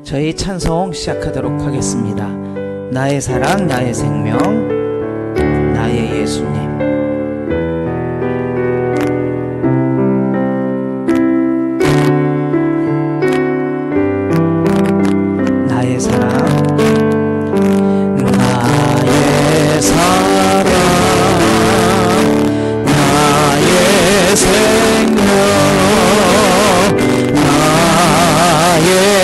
저희 찬송 시작하도록 하겠습니다. 나의 사랑, 나의 생명, 나의 예수님. 나의 사랑, 나의 사랑, 나의 생명, 나의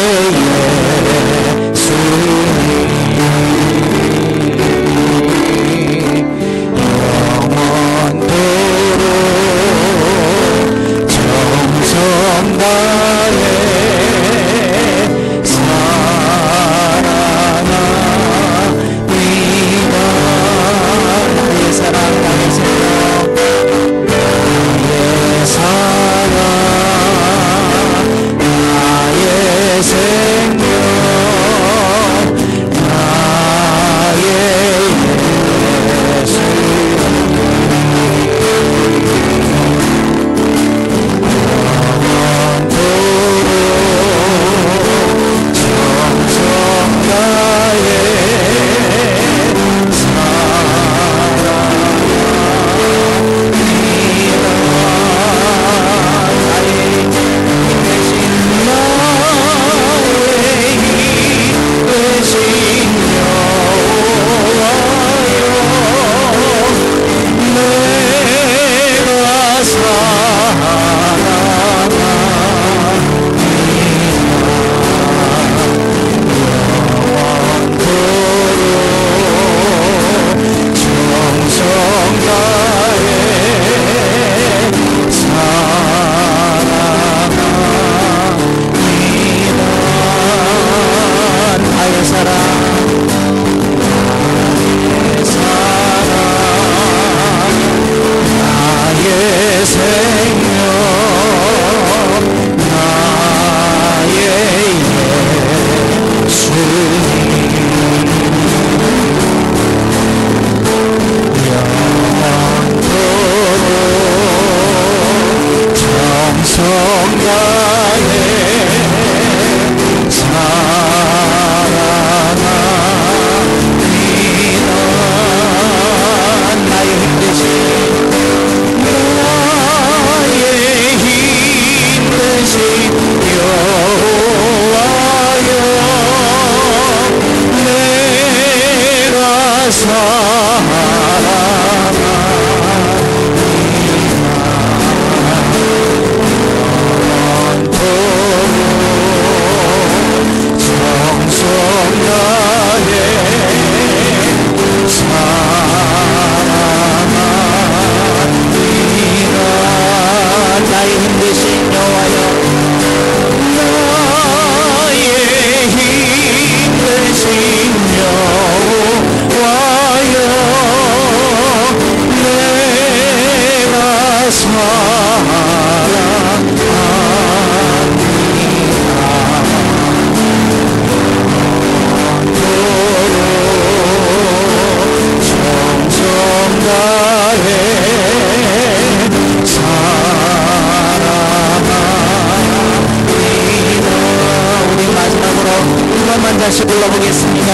다시 불러보겠습니다.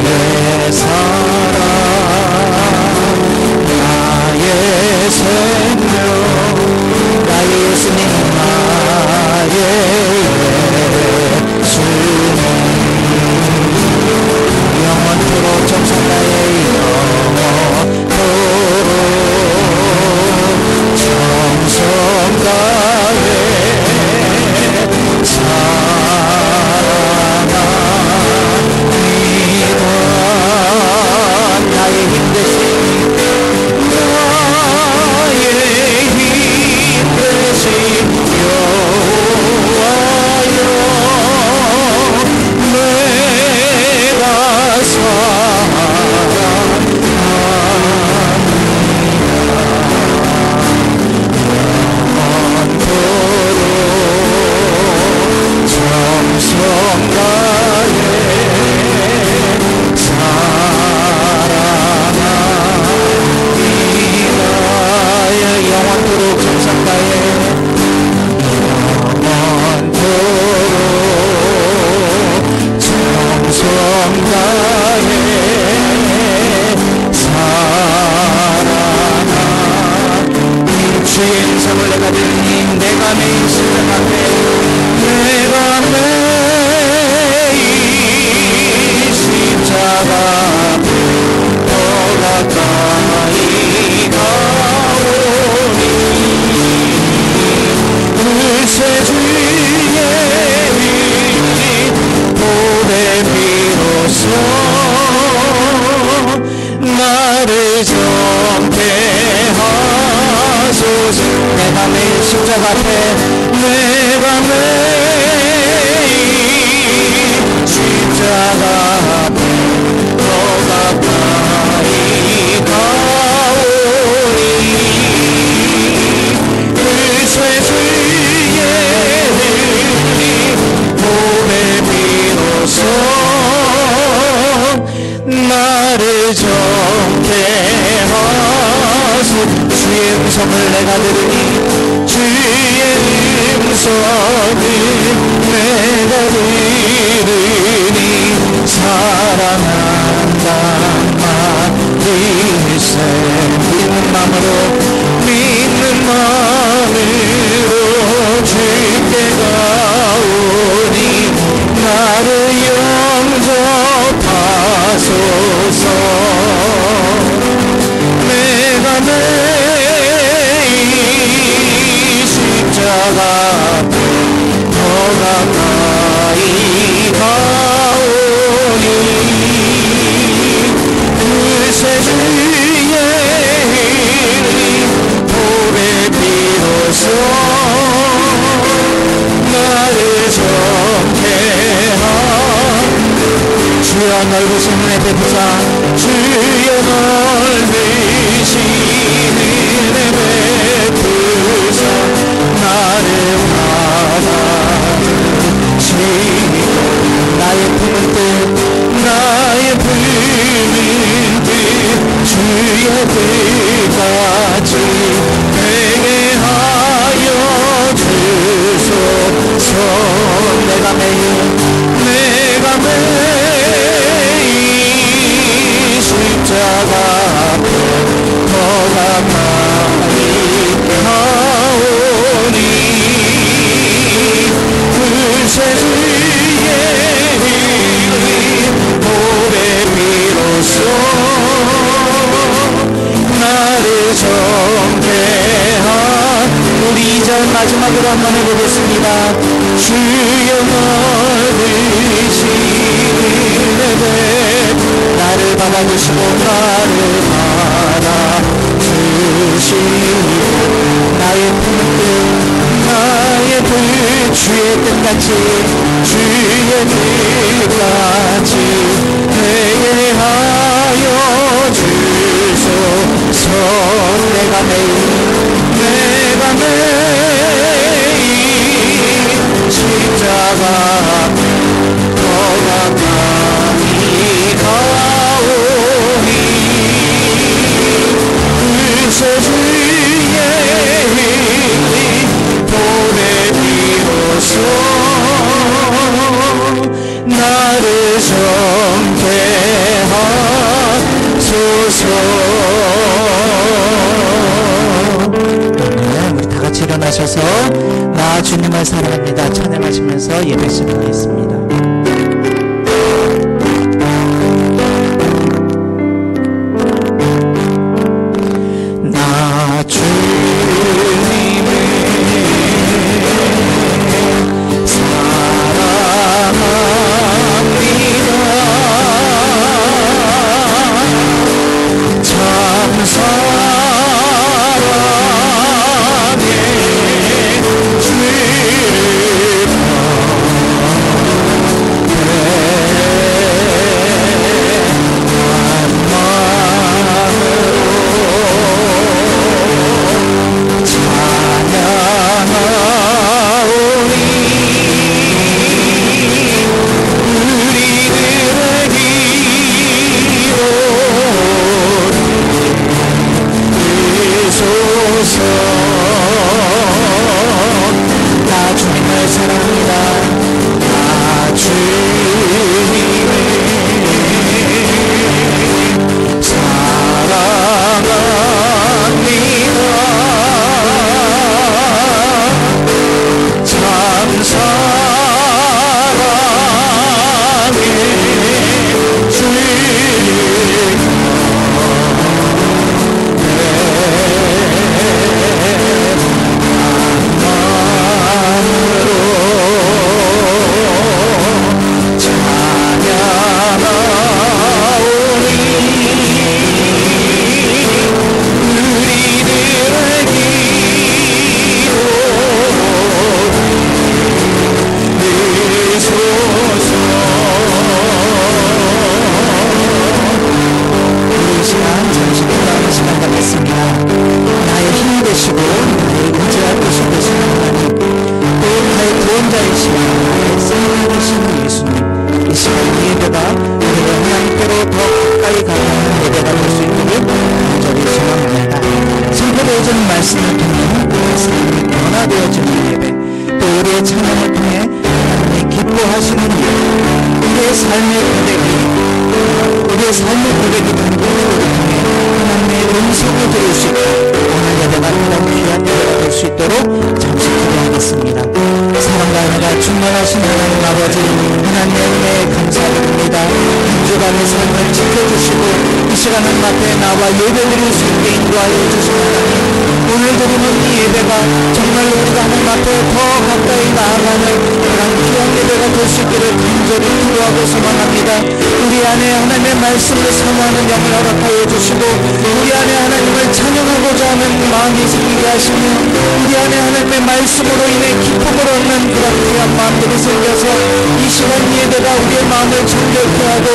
나의 사랑, 나의 생명, 나의 예수님, 나의 예수님, 영원토록 정성 나의 영원토록 정성 나의 사랑 앞에 내가 매일 십자가 앞에 더 가까이 가오니 그새 주의 몸에 비로소 나를 정케 하소 주의 음성을 내가 들으니 주의 음성을 내가 들으니 사랑한다 말일세 믿는 마음으로 주께 가오니 나를 영접하소서 내가 매일 십자가 앞에 더 가까이 가오니 그새 주의 보배 비로소 나를 정케하 주여 넓으신 은혜 베푸사 주여 넓으신 은혜 베푸사 나를 받아주시고 나의 품은 뜻 나의 품은 뜻 주의 뜻같이 되게 하여 주소서 내가 매일 십자가 앞에 더 가까이 가오니 그새 주의 보배 비로소 나를 정케하 우리 2절 마지막으로 한번 해보겠습니다. 주여 넓으신 은혜 나를 받아주시고 나를 받아주시고 나의 품뜻 나의 뜻 주의 뜻같이 주의 뜻같이 되게 하여 주소서 내가 매일 십자가 앞에 더 가까이 가오니 그새 주의 보배 비로소 나를 정케하소서. 우리 다같이 일어나셔서 나 주님을 사랑합니다 찬양하시면서 예배 시작하겠습니다. 나 주님을 사랑합니다 참 사랑해 주를 예배가 우리가 하나님께로 더 가까이 가는 예배가 될 수 있기를 간절히 소망합니다. 선포되어지는 말씀을 통해 우리의 삶이 변화되어지는 예배, 또 우리의 찬양을 통해 하나님이 기뻐하시는 예배, 우리의 삶의 고백이 단번으로 통해 하나님의 음성을 들을 수 있고 오늘 예배가 그런 귀한 예배가 될 수 있도록 잠시 기도하겠습니다. 사랑과 은혜가 충만하신 하나님 아버지, 하나님의 은혜에 감사드립니다. 한 주간의 삶을 지켜주시고 이 시간 은 앞에 나와 예배드릴 수 있게 인도하여 주신 하나님, 오늘 드리는 이 예배가 정말 우리가 하나님 앞에 더 가까이 나아가는 그런 귀한 예배가 될 수 있기를 간절히 기도하고 소망합니다. 우리 안에 하나님의 말씀을 사모하는 영을 허락하여 주시고 우리 안에 하나님을 찬양하고자 하는 마음이 생기게 하시며 우리 안에 하나님의 말씀으로 인해 기쁨을 얻는 그런 귀한 마음들이 생겨서 이 시간 예배가 우리의 마음을 정결케 하고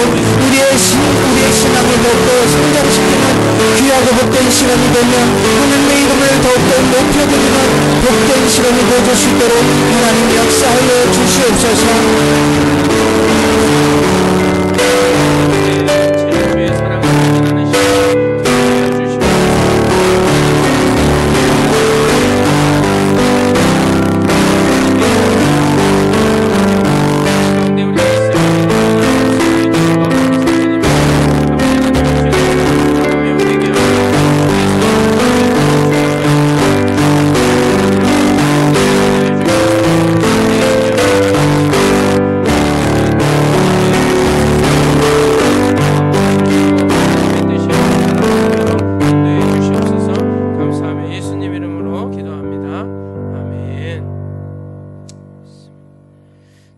우리의 신앙을 더욱더 성장시키는 귀하고 복된 시간이 되며 하나님의 이름을 더욱더 높여드리는 복된 시간이 되어줄 수 있도록 하나님 역사하여 주시옵소서.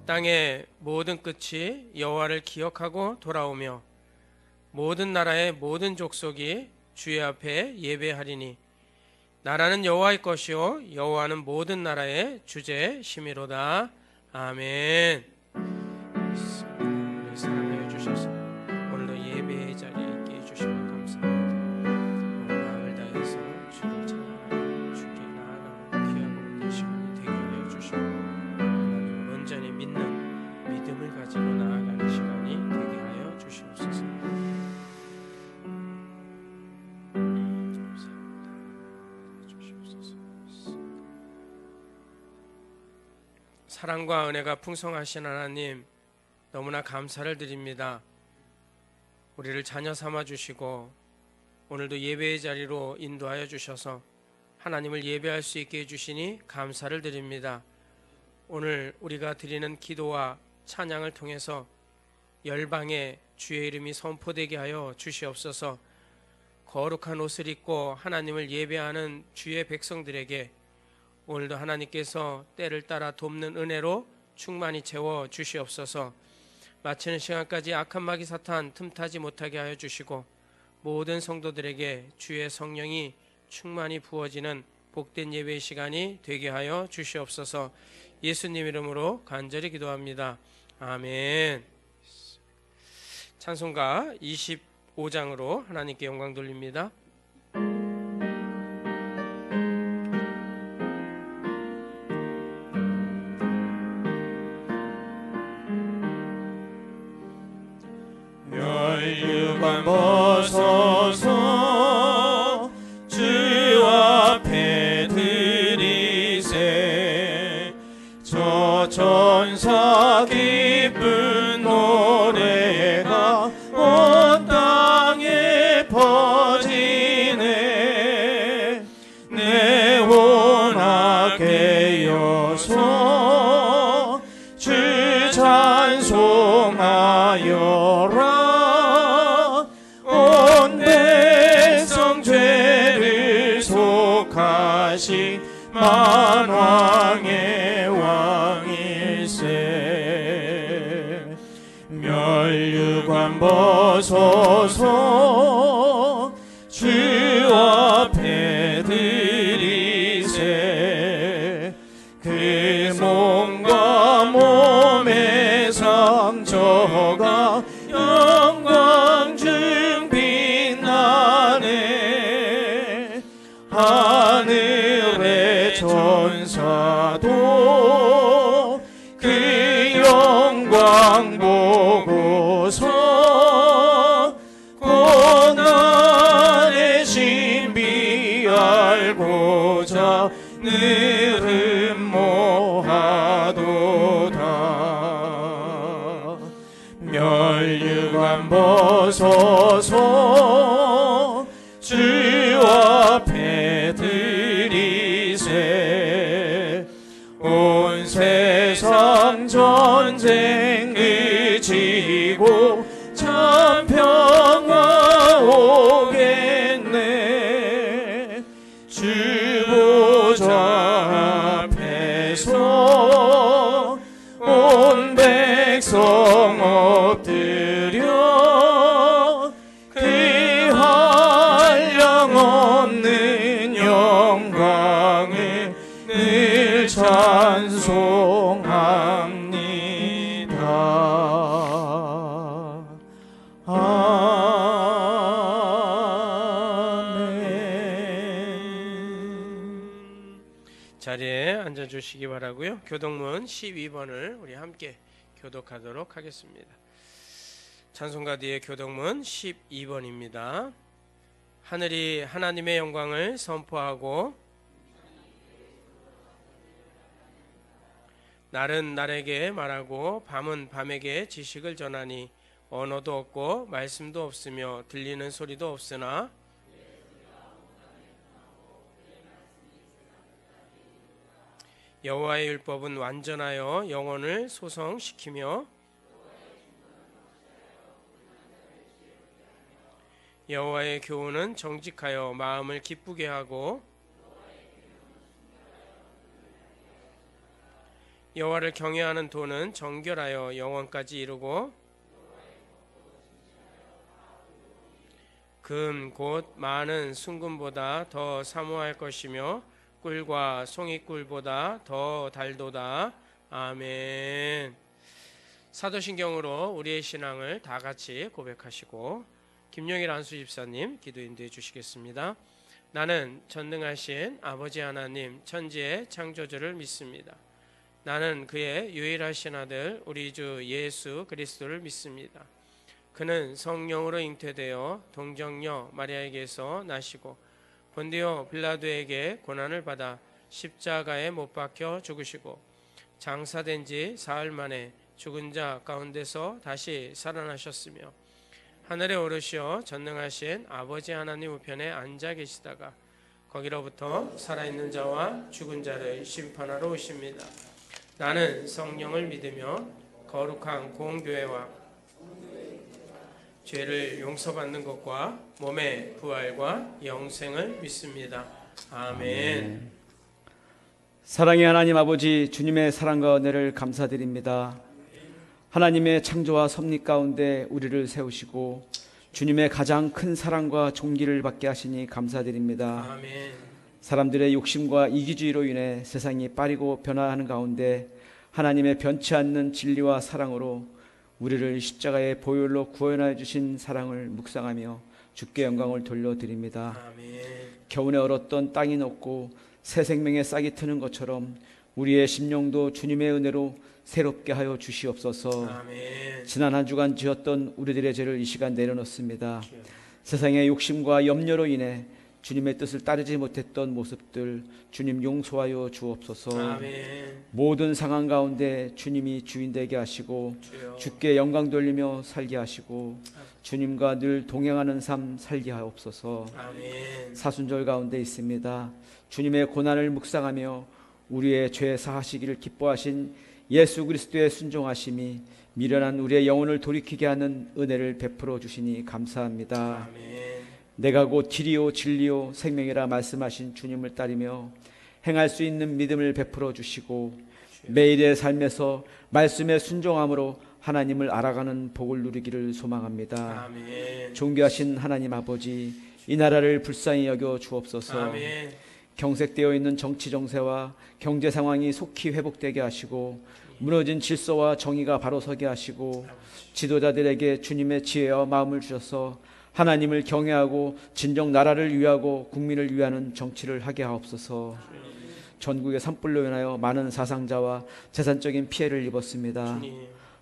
땅의 모든 끝이 여호와를 기억하고 돌아오며 모든 나라의 모든 족속이 주의 앞에 예배하리니 나라는 여호와의 것이요 여호와는 모든 나라의 주제심이로다. 아멘. 사랑하여 주셔서 오늘도 예배의 자리에 있게 해주시고 감사합니다. 마음을 다해서 주를 찬양하여 주께 나아가는 귀하고 복된 시간이 되게 하여 주시고 하나님을 온전히 믿는 믿음을 가지고 나아가는 시간이 되게 하여 주시옵소서. 사랑과 은혜가 풍성하신 하나님, 너무나 감사를 드립니다. 우리를 자녀 삼아 주시고 오늘도 예배의 자리로 인도하여 주셔서 하나님을 예배할 수 있게 해주시니 감사를 드립니다. 오늘 우리가 드리는 기도와 찬양을 통해서 열방에 주의 이름이 선포되게 하여 주시옵소서. 거룩한 옷을 입고 하나님을 예배하는 주의 백성들에게 오늘도 하나님께서 때를 따라 돕는 은혜로 충만히 채워 주시옵소서. 마치는 시간까지 악한 마귀 사탄 틈타지 못하게 하여 주시고 모든 성도들에게 주의 성령이 충만히 부어지는 복된 예배의 시간이 되게 하여 주시옵소서. 예수님 이름으로 간절히 기도합니다. 아멘. 찬송가 25장으로 하나님께 영광 돌립니다. 멸류관 벗어서 주 앞에 드리세. 저 천사 기쁜 노래가 온 땅에 퍼지네. 내 혼악에 여서 주 찬송하여라. 만왕의 왕일세. 멸류관 벗어서 주 앞에 드리세. 그 몸과 몸의 상처가 영광 중 빛나네. 하늘의 천사도 그 영광 보고 하소서. 고난의 신비 알고자 늘은 모하도다. 멸류관 벗어서 주 앞에 드리세. 온 세상 전쟁을 지고 참 평화 오겠네. 주 보좌 앞에서 온 백성 엎드려 그 한량 없는 영광을 늘 찬송합니다. 아멘. 자리에 앉아주시기 바라고요. 교독문 12번을 우리 함께 교독하도록 하겠습니다. 찬송가 뒤에 교독문 12번입니다. 하늘이 하나님의 영광을 선포하고 날은 날에게 말하고 밤은 밤에게 지식을 전하니 언어도 없고 말씀도 없으며 들리는 소리도 없으나 여호와의 율법은 완전하여 영혼을 소성시키며 여호와의 교훈은 정직하여 마음을 기쁘게 하고 여호와를 경외하는 도는 정결하여 영원까지 이루고 금 곧 많은 순금보다 더 사모할 것이며 꿀과 송이꿀보다 더 달도다. 아멘. 사도신경으로 우리의 신앙을 다 같이 고백하시고 김용일 안수 집사님 기도 인도해 주시겠습니다. 나는 전능하신 아버지 하나님 천지의 창조주를 믿습니다. 나는 그의 유일하신 아들 우리 주 예수 그리스도를 믿습니다. 그는 성령으로 잉태되어 동정녀 마리아에게서 나시고 본디오 빌라도에게 고난을 받아 십자가에 못 박혀 죽으시고 장사된 지 사흘 만에 죽은 자 가운데서 다시 살아나셨으며 하늘에 오르시어 전능하신 아버지 하나님 우편에 앉아 계시다가 거기로부터 살아있는 자와 죽은 자를 심판하러 오십니다. 나는 성령을 믿으며 거룩한 공교회와 죄를 용서받는 것과 몸의 부활과 영생을 믿습니다. 아멘. 사랑의 하나님 아버지, 주님의 사랑과 은혜를 감사드립니다. 하나님의 창조와 섭리 가운데 우리를 세우시고 주님의 가장 큰 사랑과 존귀를 받게 하시니 감사드립니다. 아멘. 사람들의 욕심과 이기주의로 인해 세상이 빠르고 변화하는 가운데 하나님의 변치 않는 진리와 사랑으로 우리를 십자가의 보혈로 구원하여 주신 사랑을 묵상하며 주께 영광을 돌려드립니다. 아멘. 겨우내 얼었던 땅이 녹고 새 생명의 싹이 트는 것처럼 우리의 심령도 주님의 은혜로 새롭게 하여 주시옵소서. 아멘. 지난 한 주간 지었던 우리들의 죄를 이 시간 내려놓습니다. 세상의 욕심과 염려로 인해 주님의 뜻을 따르지 못했던 모습들 주님 용서하여 주옵소서. 아멘. 모든 상황 가운데 주님이 주인 되게 하시고 주여. 주께 영광 돌리며 살게 하시고 주님과 늘 동행하는 삶 살게 하옵소서. 아멘. 사순절 가운데 있습니다. 주님의 고난을 묵상하며 우리의 죄 사하시기를 기뻐하신 예수 그리스도의 순종하심이 미련한 우리의 영혼을 돌이키게 하는 은혜를 베풀어 주시니 감사합니다. 아멘. 내가 곧 길이요 진리요 생명이라 말씀하신 주님을 따르며 행할 수 있는 믿음을 베풀어 주시고 매일의 삶에서 말씀에 순종함으로 하나님을 알아가는 복을 누리기를 소망합니다. 아멘. 존귀하신 하나님 아버지, 이 나라를 불쌍히 여겨 주옵소서. 아멘. 경색되어 있는 정치 정세와 경제 상황이 속히 회복되게 하시고 무너진 질서와 정의가 바로 서게 하시고 지도자들에게 주님의 지혜와 마음을 주셔서 하나님을 경외하고 진정 나라를 위하고 국민을 위하는 정치를 하게 하옵소서. 전국의 산불로 인하여 많은 사상자와 재산적인 피해를 입었습니다.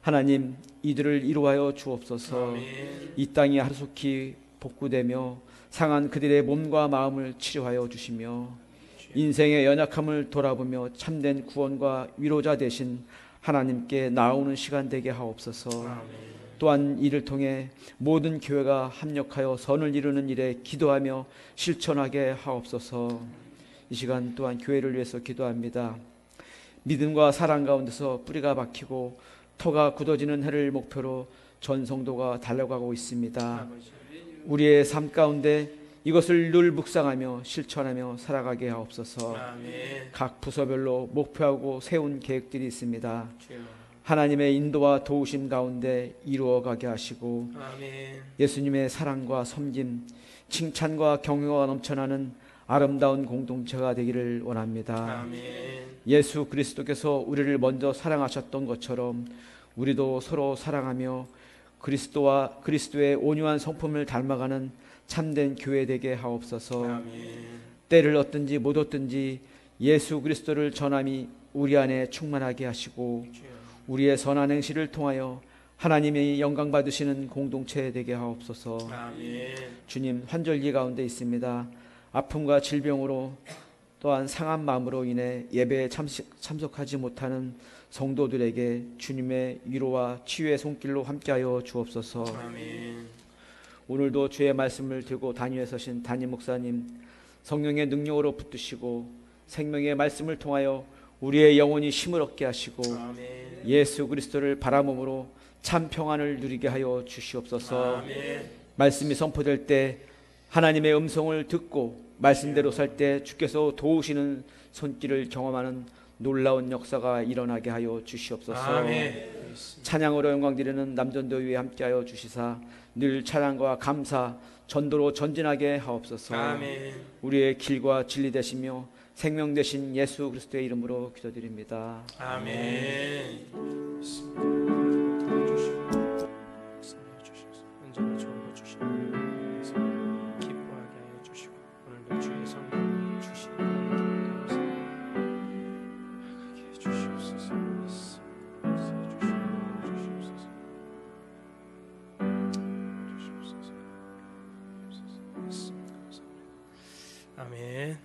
하나님 이들을 이루하여 주옵소서. 아멘. 이 땅이 하루속히 복구되며 상한 그들의 몸과 마음을 치료하여 주시며 인생의 연약함을 돌아보며 참된 구원과 위로자 되신 하나님께 나오는 시간 되게 하옵소서. 아멘. 또한 이를 통해 모든 교회가 합력하여 선을 이루는 일에 기도하며 실천하게 하옵소서. 이 시간 또한 교회를 위해서 기도합니다. 믿음과 사랑 가운데서 뿌리가 박히고 터가 굳어지는 해를 목표로 전 성도가 달려가고 있습니다. 우리의 삶 가운데 이것을 늘 묵상하며 실천하며 살아가게 하옵소서. 아멘. 각 부서별로 목표하고 세운 계획들이 있습니다. 주여. 하나님의 인도와 도우심 가운데 이루어가게 하시고 아멘. 예수님의 사랑과 섬김, 칭찬과 경외가 넘쳐나는 아름다운 공동체가 되기를 원합니다. 아멘. 예수 그리스도께서 우리를 먼저 사랑하셨던 것처럼 우리도 서로 사랑하며 그리스도와 그리스도의 온유한 성품을 닮아가는 참된 교회 되게 하옵소서. 아멘. 때를 얻든지 못 얻든지 예수 그리스도를 전함이 우리 안에 충만하게 하시고 주여. 우리의 선한 행실을 통하여 하나님의 영광 받으시는 공동체 되게 하옵소서. 아멘. 주님, 환절기 가운데 있습니다. 아픔과 질병으로 또한 상한 마음으로 인해 예배에 참석하지 못하는 성도들에게 주님의 위로와 치유의 손길로 함께하여 주옵소서. 아멘. 오늘도 주의 말씀을 들고 단위에 서신 담임 목사님, 성령의 능력으로 붙드시고 생명의 말씀을 통하여 우리의 영혼이 힘을 얻게 하시고 아멘. 예수 그리스도를 바라봄으로 참 평안을 누리게 하여 주시옵소서. 아멘. 말씀이 선포될 때 하나님의 음성을 듣고 말씀대로 살 때 주께서 도우시는 손길을 경험하는 놀라운 역사가 일어나게 하여 주시옵소서. 아멘. 찬양으로 영광드리는 남전도위에 함께하여 주시사 늘 찬양과 감사 전도로 전진하게 하옵소서. 아멘. 우리의 길과 진리 되시며 생명 되신 예수 그리스도의 이름으로 기도드립니다. 아멘. 언제나 좋은 주시고 기뻐하게 하여 주시고 오늘도 주의 성령 주시고 하게 주시옵소서. 아멘.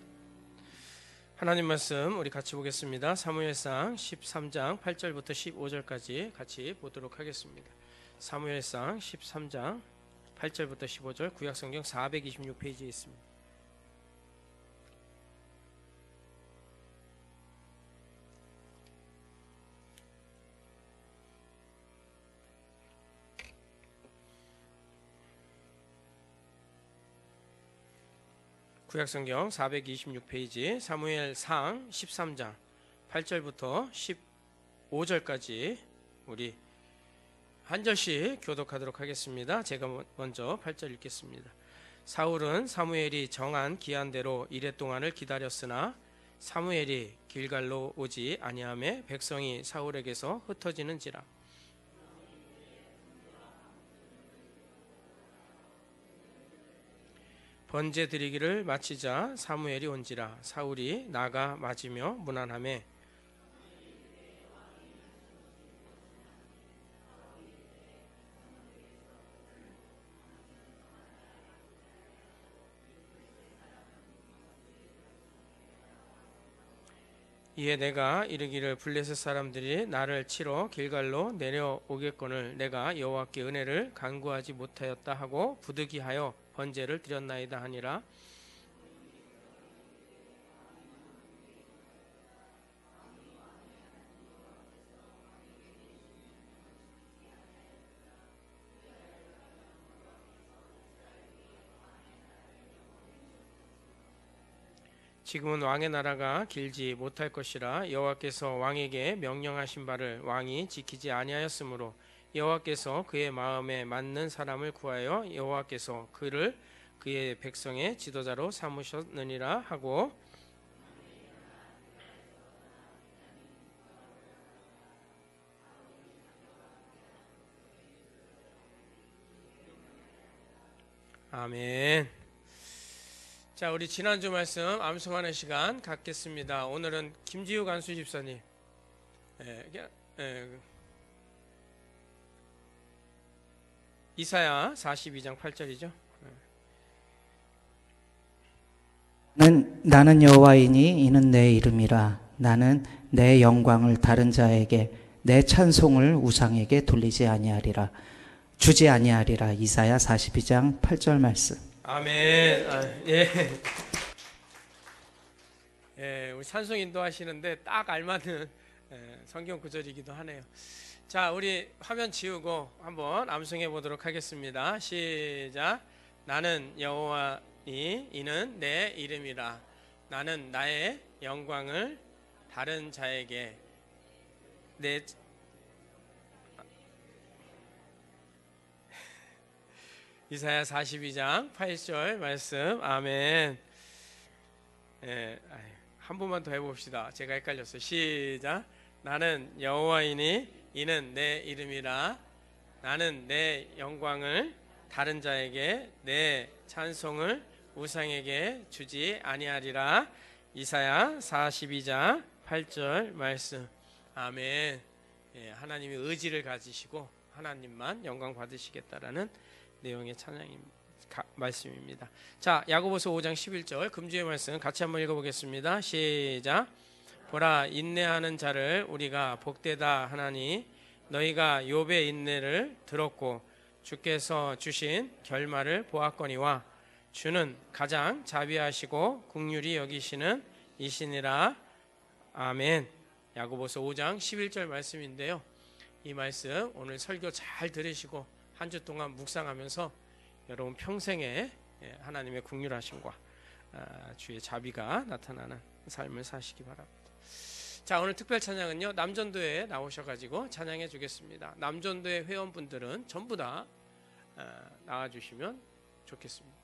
하나님 말씀 우리 같이 보겠습니다. 사무엘상 13장 8절부터 15절까지 같이 보도록 하겠습니다. 사무엘상 13장 8절부터 15절 구약성경 426페이지에 있습니다. 구약성경 426페이지 사무엘상 13장 8절부터 15절까지 우리 한 절씩 교독하도록 하겠습니다. 제가 먼저 8절 읽겠습니다. 사울은 사무엘이 정한 기한대로 이레 동안을 기다렸으나 사무엘이 길갈로 오지 아니하매 백성이 사울에게서 흩어지는지라. 번제 드리기를 마치자 사무엘이 온지라. 사울이 나가 맞으며 문안하매 이에 내가 이르기를 블레셋 사람들이 나를 치러 길갈로 내려오겠거늘 내가 여호와께 은혜를 간구하지 못하였다 하고 부득이하여 번제를 드렸나이다 하니라. 지금은 왕의 나라가 길지 못할 것이라. 여호와께서 왕에게 명령하신 바를 왕이 지키지 아니하였으므로 여호와께서 그의 마음에 맞는 사람을 구하여 여호와께서 그를 그의 백성의 지도자로 삼으셨느니라 하고 아멘. 자, 우리 지난주 말씀 암송하는 시간 갖겠습니다. 오늘은 김지우 간수 집사님 이사야 42장 8절이죠. 나는 여호와이니 이는 내 이름이라. 나는 내 영광을 다른 자에게, 내 찬송을 우상에게 돌리지 아니하리라. 주지 아니하리라. 이사야 42장 8절 말씀. 아멘. 예. 예, 우리 찬송 인도하시는데 딱 알맞는 성경 구절이기도 하네요. 자, 우리 화면 지우고 한번 암송해 보도록 하겠습니다. 시작. 나는 여호와니 이는 내 이름이라. 나는 나의 영광을 다른 자에게 내 이사야 42장 8절 말씀. 아멘. 예, 한 번만 더 해봅시다. 제가 헷갈렸어요. 시작. 나는 여호와이니 이는 내 이름이라. 나는 내 영광을 다른 자에게, 내 찬송을 우상에게 주지 아니하리라. 이사야 42장 8절 말씀. 아멘. 예, 하나님이 의지를 가지시고 하나님만 영광 받으시겠다라는 내용의 말씀입니다. 자, 야고보서 5장 11절 금주의 말씀 같이 한번 읽어보겠습니다. 시작. 보라, 인내하는 자를 우리가 복되다 하나니 너희가 욥의 인내를 들었고 주께서 주신 결말을 보았거니와 주는 가장 자비하시고 긍휼히 여기시는 이시니라. 아멘. 야고보서 5장 11절 말씀인데요, 이 말씀 오늘 설교 잘 들으시고 한 주 동안 묵상하면서 여러분 평생에 하나님의 긍휼하심과 주의 자비가 나타나는 삶을 사시기 바랍니다. 자, 오늘 특별 찬양은요, 남전도에 나오셔가지고 찬양해 주겠습니다. 남전도의 회원분들은 전부 다 나와주시면 좋겠습니다.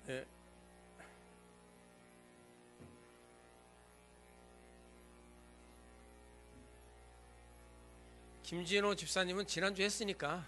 네. 김진호 집사님은 지난주 했으니까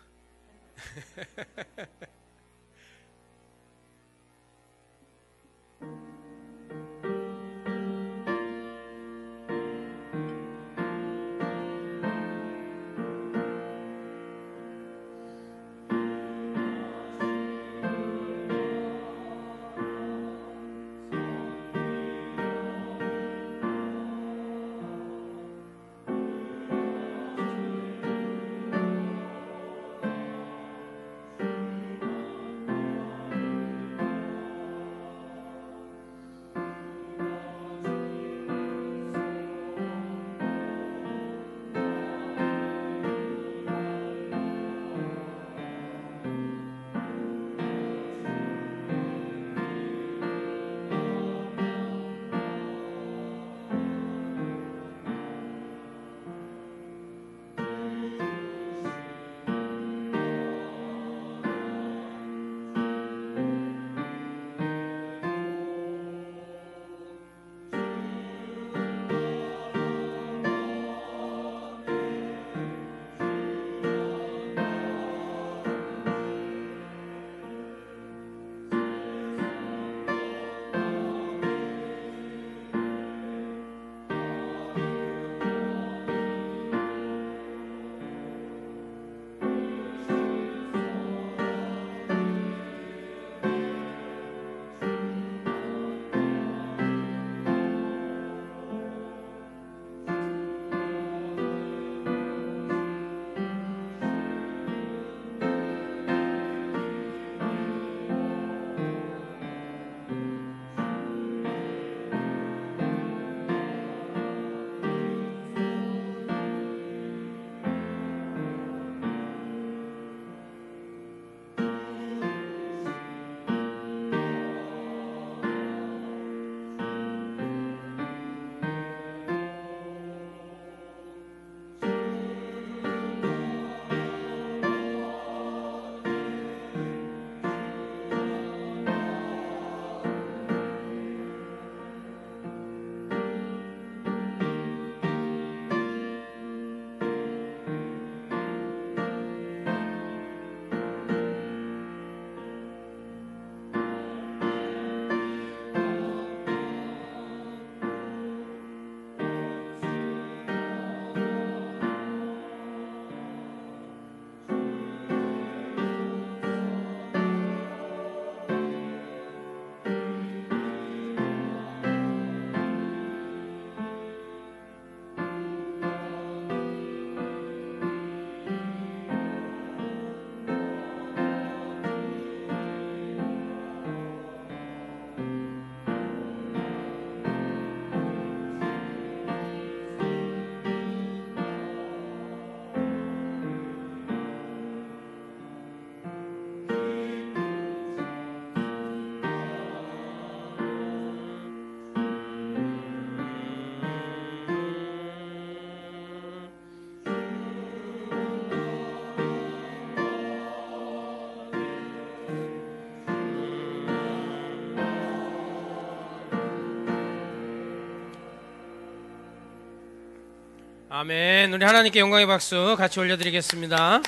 아멘. 우리 하나님께 영광의 박수 같이 올려드리겠습니다.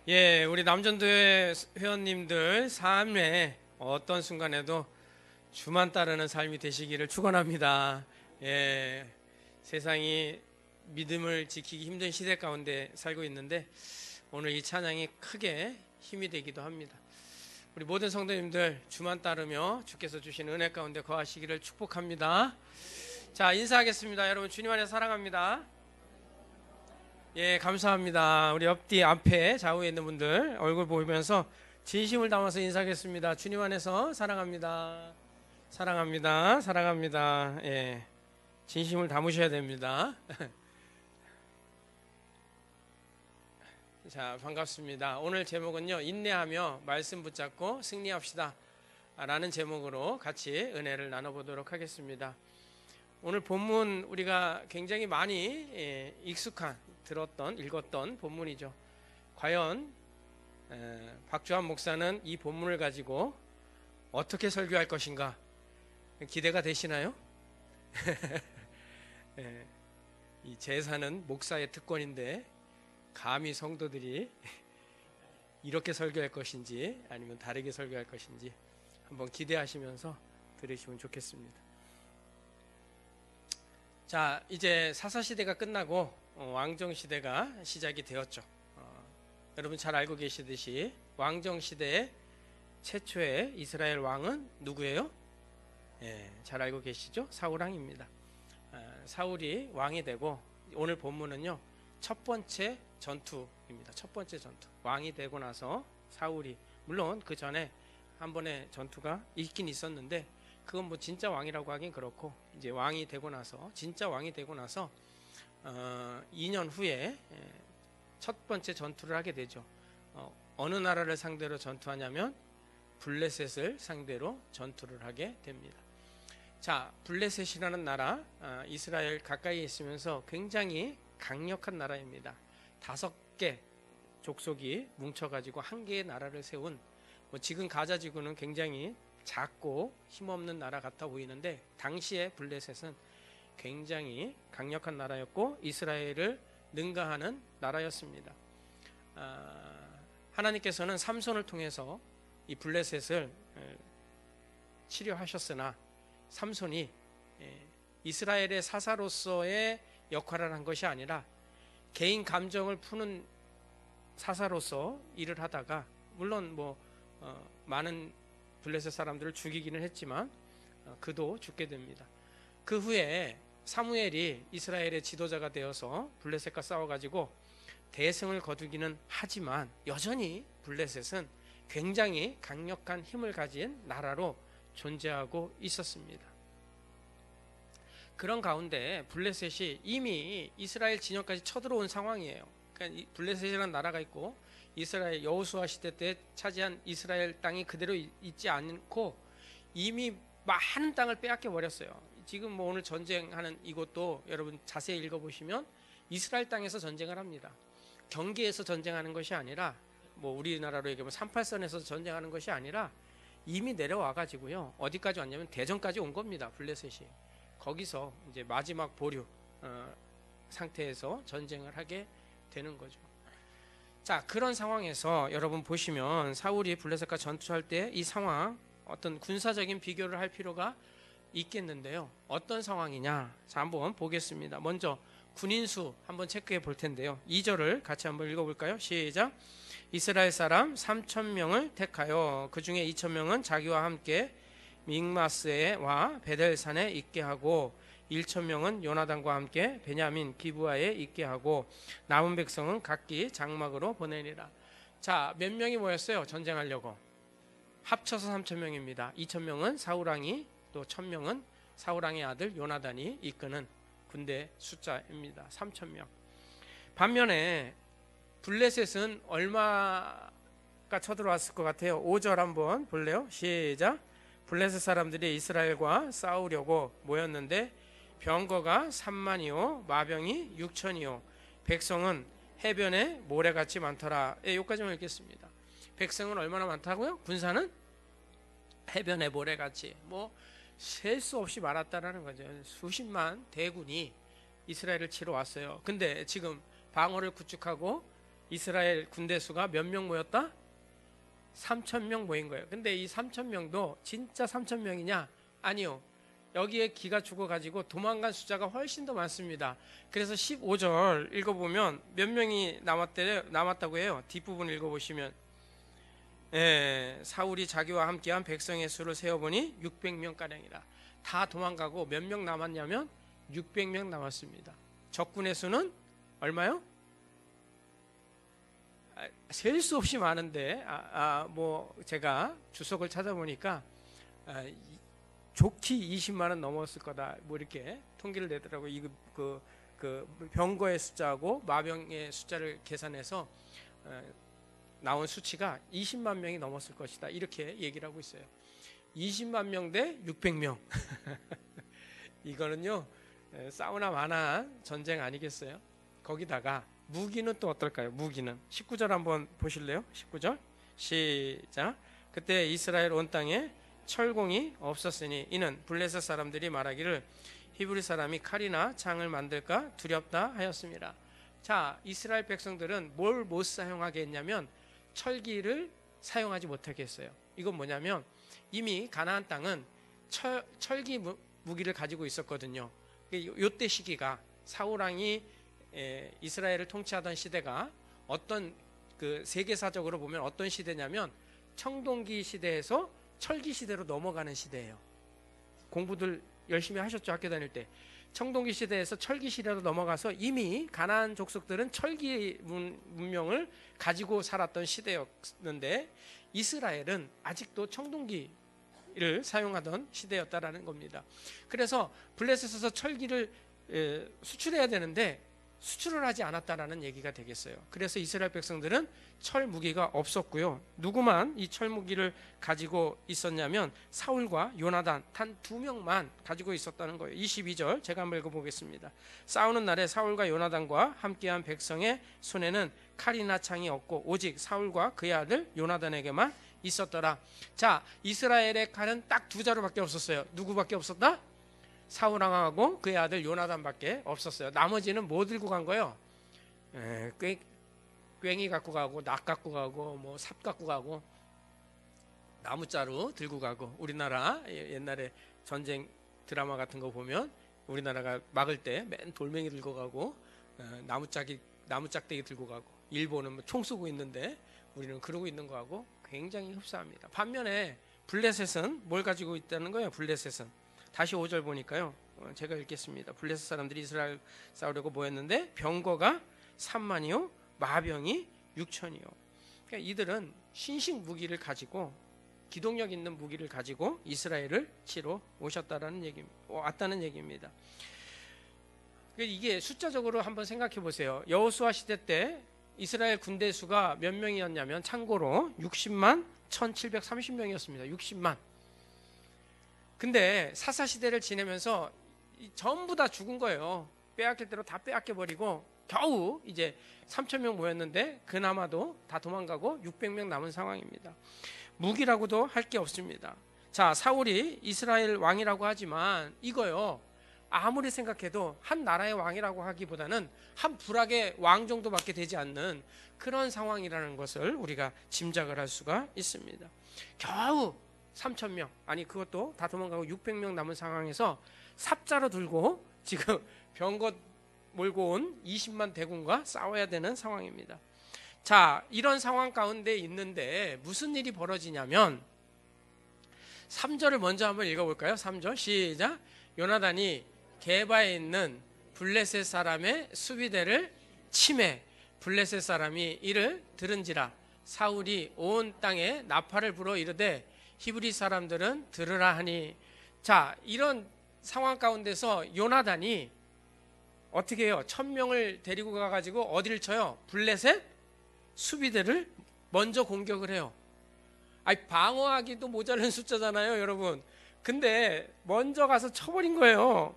예, 우리 남전도회 회원님들 삶의 어떤 순간에도 주만 따르는 삶이 되시기를 축원합니다. 예, 세상이 믿음을 지키기 힘든 시대 가운데 살고 있는데 오늘 이 찬양이 크게 힘이 되기도 합니다. 우리 모든 성도님들 주만 따르며 주께서 주신 은혜 가운데 거하시기를 축복합니다. 자, 인사하겠습니다. 여러분 주님 안에 사랑합니다. 예, 감사합니다. 우리 옆뒤 앞에 좌우에 있는 분들 얼굴 보면서 진심을 담아서 인사하겠습니다. 주님 안에서 사랑합니다. 사랑합니다. 사랑합니다. 예, 진심을 담으셔야 됩니다. 자, 반갑습니다. 오늘 제목은요, 인내하며 말씀 붙잡고 승리합시다 라는 제목으로 같이 은혜를 나눠보도록 하겠습니다. 오늘 본문 우리가 굉장히 많이 익숙한, 들었던, 읽었던 본문이죠. 과연 박주환 목사는 이 본문을 가지고 어떻게 설교할 것인가 기대가 되시나요? 이 제사는 목사의 특권인데 감히 성도들이 이렇게 설교할 것인지 아니면 다르게 설교할 것인지 한번 기대하시면서 들으시면 좋겠습니다. 자, 이제 사사시대가 끝나고 왕정시대가 시작이 되었죠. 여러분 잘 알고 계시듯이 왕정시대의 최초의 이스라엘 왕은 누구예요? 예, 잘 알고 계시죠? 사울왕입니다. 사울이 왕이 되고 오늘 본문은요, 첫 번째 전투입니다. 첫 번째 전투. 왕이 되고 나서 사울이, 물론 그 전에 한 번의 전투가 있긴 있었는데 그건 뭐 진짜 왕이라고 하긴 그렇고, 이제 왕이 되고 나서, 진짜 왕이 되고 나서 2년 후에 첫 번째 전투를 하게 되죠. 어느 나라를 상대로 전투하냐면 블레셋을 상대로 전투를 하게 됩니다. 자, 블레셋이라는 나라, 이스라엘 가까이에 있으면서 굉장히 강력한 나라입니다. 5개 족속이 뭉쳐가지고 한 개의 나라를 세운, 지금 가자 지구는 굉장히 작고 힘없는 나라 같아 보이는데 당시에 블레셋은 굉장히 강력한 나라였고 이스라엘을 능가하는 나라였습니다. 하나님께서는 삼손을 통해서 이 블레셋을 치료하셨으나 삼손이 이스라엘의 사사로서의 역할을 한 것이 아니라 개인 감정을 푸는 사사로서 일을 하다가, 물론 많은 블레셋 사람들을 죽이기는 했지만 그도 죽게 됩니다. 그 후에 사무엘이 이스라엘의 지도자가 되어서 블레셋과 싸워가지고 대승을 거두기는 하지만 여전히 블레셋은 굉장히 강력한 힘을 가진 나라로 존재하고 있었습니다. 그런 가운데 블레셋이 이미 이스라엘 진영까지 쳐들어온 상황이에요. 그러니까 블레셋이라는 나라가 있고 이스라엘 여호수아 시대 때 차지한 이스라엘 땅이 그대로 있지 않고 이미 많은 땅을 빼앗겨 버렸어요. 지금 오늘 전쟁하는 이곳도 여러분 자세히 읽어보시면 이스라엘 땅에서 전쟁을 합니다. 경계에서 전쟁하는 것이 아니라, 우리나라로 얘기하면 38선에서 전쟁하는 것이 아니라 이미 내려와 가지고요, 어디까지 왔냐면 대전까지 온 겁니다. 블레셋이 거기서 이제 마지막 보류 상태에서 전쟁을 하게 되는 거죠. 자, 그런 상황에서 여러분 보시면 사울이 블레셋과 전투할 때 이 상황, 어떤 군사적인 비교를 할 필요가 있겠는데요. 어떤 상황이냐? 자, 한번 보겠습니다. 먼저 군인수 한번 체크해 볼 텐데요. 2절을 같이 한번 읽어볼까요? 시작. 이스라엘 사람 3,000명을 택하여 그 중에 2,000명은 자기와 함께 믹마스에 와 베델산에 있게 하고 1,000명은 요나단과 함께 베냐민 기브아에 있게 하고 남은 백성은 각기 장막으로 보내니라. 자, 몇 명이 모였어요? 전쟁하려고. 합쳐서 3,000명입니다. 2,000명은 사울왕이, 또 1,000명은 사울왕의 아들 요나단이 이끄는 군대 숫자입니다. 3,000명. 반면에 블레셋은 얼마가 쳐들어왔을 것 같아요? 5절 한번 볼래요? 시작. 블레셋 사람들이 이스라엘과 싸우려고 모였는데 병거가 3만이요 마병이 6천이요 백성은 해변에 모래같이 많더라. 여기까지만 읽겠습니다. 백성은 얼마나 많다고요? 군사는 해변에 모래같이. 셀 수 없이 많았다라는 거죠. 수십만 대군이 이스라엘을 치러 왔어요. 근데 지금 방어를 구축하고 이스라엘 군대 수가 몇 명 모였다? 3,000명 모인 거예요. 근데 이 3,000명도 진짜 3,000명이냐? 아니요. 여기에 기가 죽어가지고 도망간 숫자가 훨씬 더 많습니다. 그래서 15절 읽어보면 몇 명이 남았다고 해요. 뒷부분 읽어보시면 사울이 자기와 함께한 백성의 수를 세어보니 600명가량이라. 다 도망가고 몇 명 남았냐면 600명 남았습니다. 적군의 수는 얼마요? 셀 수 없이 많은데 뭐 제가 주석을 찾아보니까 좋기 20만은 넘었을 거다 뭐 이렇게 통계를 내더라고요. 이거 그 병거의 숫자하고 마병의 숫자를 계산해서 나온 수치가 20만 명이 넘었을 것이다 이렇게 얘기를 하고 있어요. 20만 명 대 600명 이거는요 싸우나 마나 전쟁 아니겠어요? 거기다가 무기는 또 어떨까요? 무기는 19절 한번 보실래요? 19절 시작. 그때 이스라엘 온 땅에 철공이 없었으니 이는 블레셋 사람들이 말하기를 히브리 사람이 칼이나 창을 만들까 두렵다 하였습니다. 자, 이스라엘 백성들은 뭘 못 사용하게 했냐면 철기를 사용하지 못하게 했어요. 이건 뭐냐면 이미 가나안 땅은 철기 무기를 가지고 있었거든요. 요때 시기가 사울왕이 이스라엘을 통치하던 시대가 어떤 그 세계사적으로 보면 어떤 시대냐면 청동기 시대에서 철기 시대로 넘어가는 시대예요. 공부들 열심히 하셨죠? 학교 다닐 때. 청동기 시대에서 철기 시대로 넘어가서 이미 가나안 족속들은 철기 문명을 가지고 살았던 시대였는데 이스라엘은 아직도 청동기를 사용하던 시대였다라는 겁니다. 그래서 블레셋에서 철기를 수출해야 되는데 수출을 하지 않았다라는 얘기가 되겠어요. 그래서 이스라엘 백성들은 철 무기가 없었고요. 누구만 이 철 무기를 가지고 있었냐면 사울과 요나단 단 2명만 가지고 있었다는 거예요. 22절 제가 한번 읽어보겠습니다. 싸우는 날에 사울과 요나단과 함께한 백성의 손에는 칼이나 창이 없고 오직 사울과 그의 아들 요나단에게만 있었더라. 자, 이스라엘의 칼은 딱 2자루밖에 없었어요. 누구밖에 없었다? 사울왕하고 그의 아들 요나단밖에 없었어요. 나머지는 뭐 들고 간 거예요? 꽹이 갖고 가고 낙 갖고 가고 뭐 삽 갖고 가고 나무자루 들고 가고. 우리나라 옛날에 전쟁 드라마 같은 거 보면 우리나라가 막을 때 맨 돌멩이 들고 가고 나무짝대기 들고 가고. 일본은 뭐 총 쏘고 있는데 우리는 그러고 있는 거하고 굉장히 흡사합니다. 반면에 블레셋은 뭘 가지고 있다는 거예요? 블레셋은 다시 5절 보니까요. 제가 읽겠습니다. 블레셋 사람들이 이스라엘 싸우려고 모였는데 병거가 3만이요 마병이 6천이요. 그러니까 이들은 신식 무기를 가지고 기동력 있는 무기를 가지고 이스라엘을 치러 왔다는 얘기입니다. 이게 숫자적으로 한번 생각해 보세요. 여호수아 시대 때 이스라엘 군대 수가 몇 명이었냐면 참고로 60만 1730명이었습니다. 60만. 근데 사사시대를 지내면서 전부 다 죽은 거예요. 빼앗길 대로 다 빼앗겨버리고 겨우 이제 3,000명 모였는데 그나마도 다 도망가고 600명 남은 상황입니다. 무기라고도 할 게 없습니다. 자, 사울이 이스라엘 왕이라고 하지만 이거요. 아무리 생각해도 한 나라의 왕이라고 하기보다는 한 부락의 왕 정도밖에 되지 않는 그런 상황이라는 것을 우리가 짐작을 할 수가 있습니다. 겨우 3,000명, 아니 그것도 다 도망가고 600명 남은 상황에서 삽자로 들고 지금 병거 몰고 온 20만 대군과 싸워야 되는 상황입니다. 자, 이런 상황 가운데 있는데 무슨 일이 벌어지냐면 3절을 먼저 한번 읽어볼까요? 3절 시작. 요나단이 게바에 있는 블레셋 사람의 수비대를 치매 블레셋 사람이 이를 들은지라 사울이 온 땅에 나팔을 불어 이르되 히브리 사람들은 들으라 하니. 자, 이런 상황 가운데서 요나단이 어떻게 해요? 1,000명을 데리고 가가지고 어디를 쳐요? 블레셋 수비대를 먼저 공격을 해요. 아니, 방어하기도 모자란 숫자잖아요, 여러분. 근데 먼저 가서 쳐버린 거예요.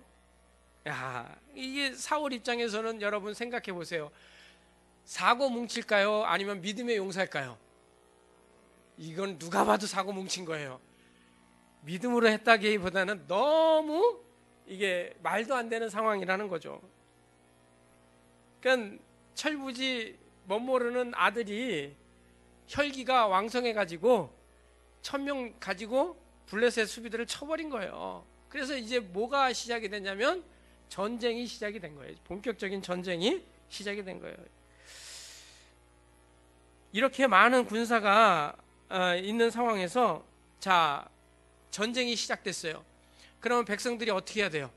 야, 이게 사울 입장에서는 여러분 생각해 보세요. 사고 뭉칠까요? 아니면 믿음의 용사일까요? 이건 누가 봐도 사고 뭉친 거예요. 믿음으로 했다기보다는 너무 이게 말도 안 되는 상황이라는 거죠. 그러니까 철부지 멋모르는 아들이 혈기가 왕성해가지고 1000명 가지고 블레셋 수비들을 쳐버린 거예요. 그래서 이제 뭐가 시작이 됐냐면 전쟁이 시작이 된 거예요. 본격적인 전쟁이 시작이 된 거예요. 이렇게 많은 군사가 있는 상황에서 자, 전쟁이 시작됐어요. 그러면 백성들이 어떻게 해야 돼요?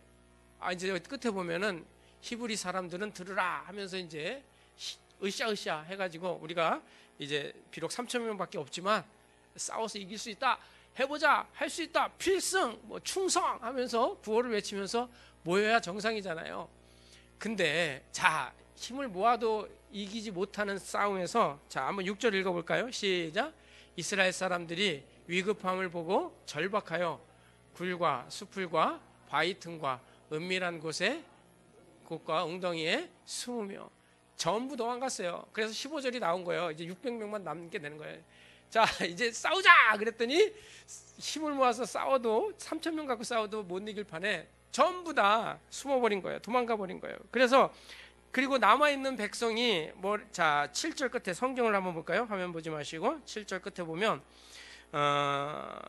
이제 끝에 보면은 히브리 사람들은 들으라 하면서 이제 으쌰으쌰 해가지고 우리가 이제 비록 3,000명밖에 없지만 싸워서 이길 수 있다, 해보자, 할 수 있다, 필승, 뭐 충성 하면서 구호를 외치면서 모여야 정상이잖아요. 근데 자, 힘을 모아도 이기지 못하는 싸움에서 자, 한번 6절 읽어볼까요? 시작. 이스라엘 사람들이 위급함을 보고 절박하여 굴과 수풀과 바위 틈과 은밀한 곳과 웅덩이에 숨으며 전부 도망갔어요. 그래서 15절이 나온 거예요. 이제 600명만 남게 되는 거예요. 자, 이제 싸우자 그랬더니 힘을 모아서 싸워도 3,000명 갖고 싸워도 못 이길 판에 전부 다 숨어버린 거예요. 도망가 버린 거예요. 그리고 남아있는 백성이 자, 7절 끝에 성경을 한번 볼까요? 화면 보지 마시고 7절 끝에 보면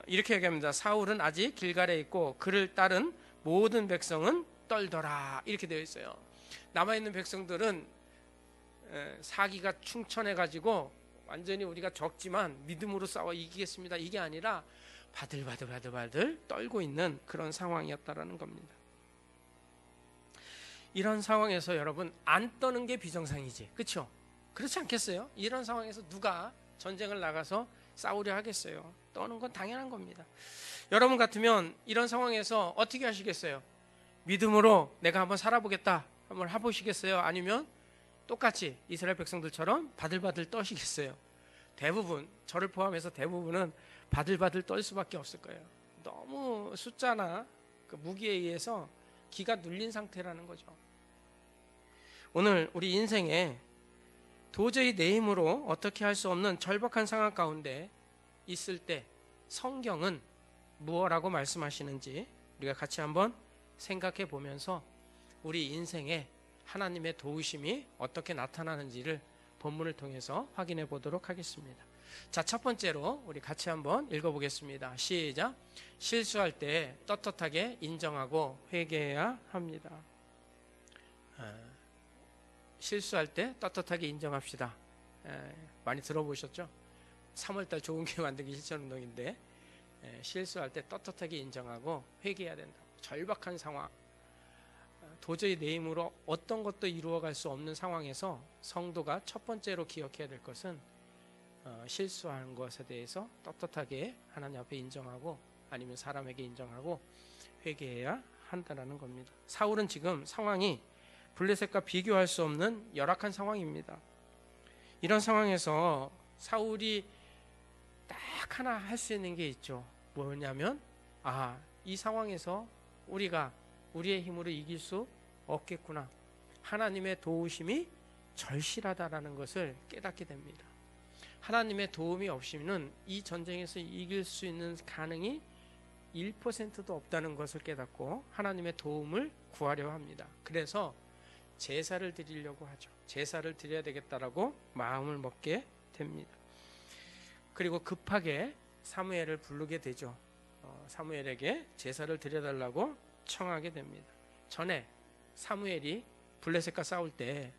이렇게 얘기합니다. 사울은 아직 길갈에 있고 그를 따른 모든 백성은 떨더라, 이렇게 되어 있어요. 남아있는 백성들은 사기가 충천해가지고 완전히 우리가 적지만 믿음으로 싸워 이기겠습니다, 이게 아니라 바들바들 떨고 있는 그런 상황이었다라는 겁니다. 이런 상황에서 여러분, 안 떠는 게 비정상이지, 그렇죠? 그렇지 않겠어요? 이런 상황에서 누가 전쟁을 나가서 싸우려 하겠어요? 떠는 건 당연한 겁니다. 여러분 같으면 이런 상황에서 어떻게 하시겠어요? 믿음으로 내가 한번 살아보겠다, 한번 해보시겠어요? 아니면 똑같이 이스라엘 백성들처럼 바들바들 떠시겠어요? 대부분, 저를 포함해서 대부분은 바들바들 떨 수밖에 없을 거예요. 너무 숫자나 그 무기에 의해서 기가 눌린 상태라는 거죠. 오늘 우리 인생에 도저히 내 힘으로 어떻게 할 수 없는 절박한 상황 가운데 있을 때 성경은 무엇라고 말씀하시는지 우리가 같이 한번 생각해 보면서 우리 인생에 하나님의 도우심이 어떻게 나타나는지를 본문을 통해서 확인해 보도록 하겠습니다. 자, 첫 번째로 우리 같이 한번 읽어보겠습니다. 시작. 실수할 때 떳떳하게 인정하고 회개해야 합니다. 실수할 때 떳떳하게 인정합시다. 많이 들어보셨죠? 3월달 좋은 기회 만들기 실천운동인데 실수할 때 떳떳하게 인정하고 회개해야 된다. 절박한 상황, 도저히 내 힘으로 어떤 것도 이루어갈 수 없는 상황에서 성도가 첫 번째로 기억해야 될 것은 실수한 것에 대해서 떳떳하게 하나님 앞에 인정하고 아니면 사람에게 인정하고 회개해야 한다는 겁니다. 사울은 지금 상황이 블레셋과 비교할 수 없는 열악한 상황입니다. 이런 상황에서 사울이 딱 하나 할 수 있는 게 있죠. 뭐냐면 이 상황에서 우리가 우리의 힘으로 이길 수 없겠구나, 하나님의 도우심이 절실하다라는 것을 깨닫게 됩니다. 하나님의 도움이 없이는 이 전쟁에서 이길 수 있는 가능이 1%도 없다는 것을 깨닫고 하나님의 도움을 구하려 합니다. 그래서 제사를 드리려고 하죠. 제사를 드려야 되겠다라고 마음을 먹게 됩니다. 그리고 급하게 사무엘을 부르게 되죠. 사무엘에게 제사를 드려달라고 청하게 됩니다. 전에 사무엘이 블레셋과 싸울 때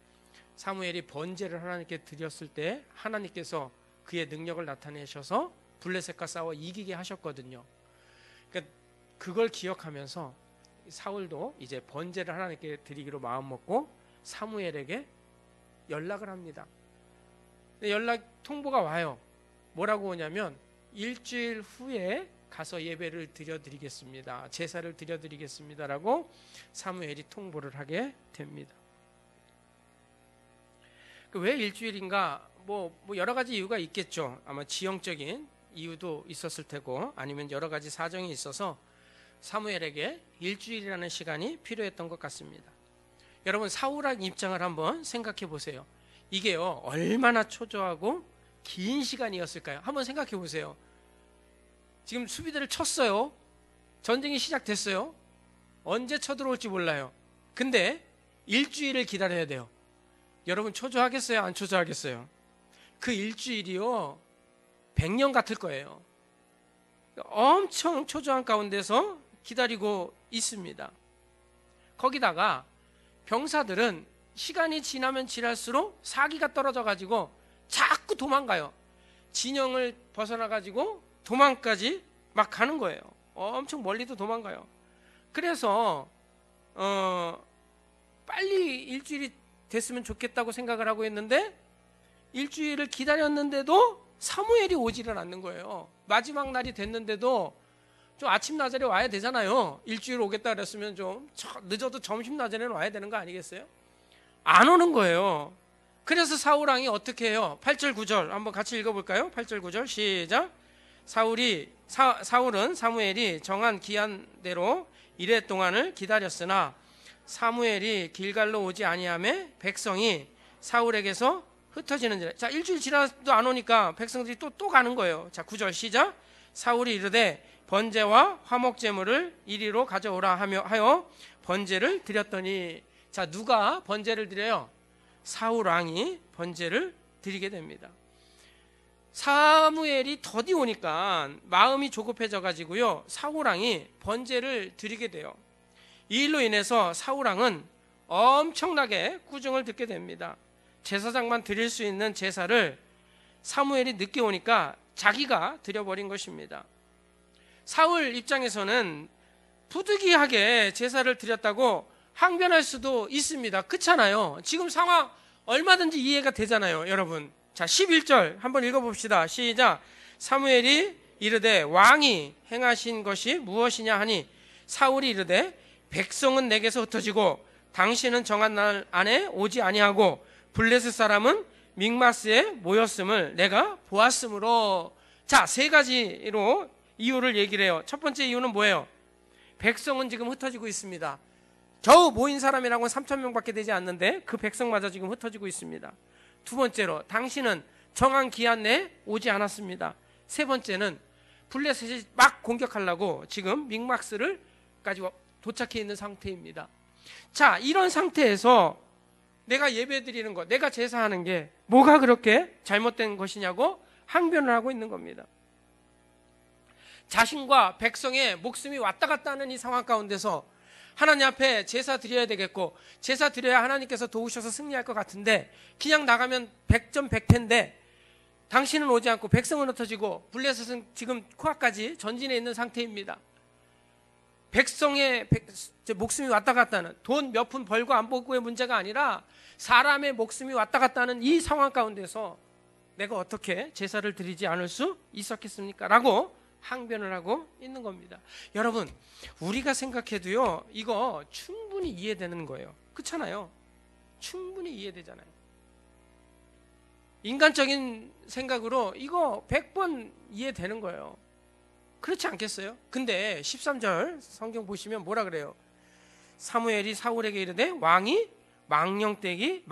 사무엘이 번제를 하나님께 드렸을 때 하나님께서 그의 능력을 나타내셔서 블레셋과 싸워 이기게 하셨거든요. 그러니까 그걸 기억하면서 사울도 이제 번제를 하나님께 드리기로 마음먹고 사무엘에게 연락을 합니다. 연락 통보가 와요. 뭐라고 오냐면 일주일 후에 가서 예배를 드려드리겠습니다, 제사를 드려드리겠습니다라고 사무엘이 통보를 하게 됩니다. 왜 일주일인가? 뭐 여러 가지 이유가 있겠죠. 아마 지형적인 이유도 있었을 테고 아니면 여러 가지 사정이 있어서 사무엘에게 일주일이라는 시간이 필요했던 것 같습니다. 여러분, 사울의 입장을 한번 생각해 보세요. 이게요, 얼마나 초조하고 긴 시간이었을까요? 한번 생각해 보세요. 지금 수비대를 쳤어요. 전쟁이 시작됐어요. 언제 쳐들어올지 몰라요. 근데 일주일을 기다려야 돼요. 여러분 초조하겠어요? 안 초조하겠어요? 그 일주일이요 100년 같을 거예요. 엄청 초조한 가운데서 기다리고 있습니다. 거기다가 병사들은 시간이 지나면 지날수록 사기가 떨어져 가지고 자꾸 도망가요. 진영을 벗어나 가지고 도망까지 막 가는 거예요. 엄청 멀리도 도망가요. 그래서 빨리 일주일이 됐으면 좋겠다고 생각을 하고 있는데 일주일을 기다렸는데도 사무엘이 오지를 않는 거예요. 마지막 날이 됐는데도 좀 아침 나절에 와야 되잖아요. 일주일 오겠다 그랬으면 좀 늦어도 점심 나절에는 와야 되는 거 아니겠어요? 안 오는 거예요. 그래서 사울왕이 어떻게 해요? 8절 9절 한번 같이 읽어볼까요? 8절 9절 시작. 사울은 사무엘이 정한 기한대로 이레 동안을 기다렸으나 사무엘이 길갈로 오지 아니하매 백성이 사울에게서 흩어지는지라. 자, 일주일 지나도 안 오니까 백성들이 또 가는 거예요. 자, 9절 시작. 사울이 이르되 번제와 화목제물을 이리로 가져오라 하여 번제를 드렸더니, 자, 누가 번제를 드려요? 사울 왕이 번제를 드리게 됩니다. 사무엘이 더디 오니까 마음이 조급해져 가지고요 사울 왕이 번제를 드리게 돼요. 이 일로 인해서 사울 왕은 엄청나게 꾸중을 듣게 됩니다. 제사장만 드릴 수 있는 제사를 사무엘이 늦게 오니까 자기가 드려버린 것입니다. 사울 입장에서는 부득이하게 제사를 드렸다고 항변할 수도 있습니다. 그렇잖아요. 지금 상황 얼마든지 이해가 되잖아요, 여러분. 자, 11절 한번 읽어봅시다. 시작. 사무엘이 이르되 왕이 행하신 것이 무엇이냐 하니 사울이 이르되 백성은 내게서 흩어지고 당신은 정한 날 안에 오지 아니하고 블레셋 사람은 믹마스에 모였음을 내가 보았으므로. 자, 세 가지로 이유를 얘기를 해요. 첫 번째 이유는 뭐예요? 백성은 지금 흩어지고 있습니다. 겨우 모인 사람이라고는 3,000명밖에 되지 않는데 그 백성마저 지금 흩어지고 있습니다. 두 번째로 당신은 정한 기한 내에 오지 않았습니다. 세 번째는 블레셋이 막 공격하려고 지금 믹마스를까지 도착해 있는 상태입니다. 자, 이런 상태에서 내가 예배 드리는 것, 내가 제사하는 게 뭐가 그렇게 잘못된 것이냐고 항변을 하고 있는 겁니다. 자신과 백성의 목숨이 왔다 갔다 하는 이 상황 가운데서 하나님 앞에 제사 드려야 되겠고 제사 드려야 하나님께서 도우셔서 승리할 것 같은데 그냥 나가면 100점 100패인데 당신은 오지 않고 백성은 흩어지고 블레셋은 지금 코앞까지 전진해 있는 상태입니다. 백성의 목숨이 왔다 갔다 하는, 돈 몇 푼 벌고 안 벌고의 문제가 아니라 사람의 목숨이 왔다 갔다 하는 이 상황 가운데서 내가 어떻게 제사를 드리지 않을 수 있었겠습니까? 라고 항변을 하고 있는 겁니다. 여러분, 우리가 생각해도요 이거 충분히 이해되는 거예요. 그렇잖아요. 충분히 이해되잖아요. 인간적인 생각으로 이거 100번 이해되는 거예요. 그렇지 않겠어요? 근데 13절 성경 보시면 뭐라 그래요? 사무엘이 사울에게 이르되 왕이 망령되이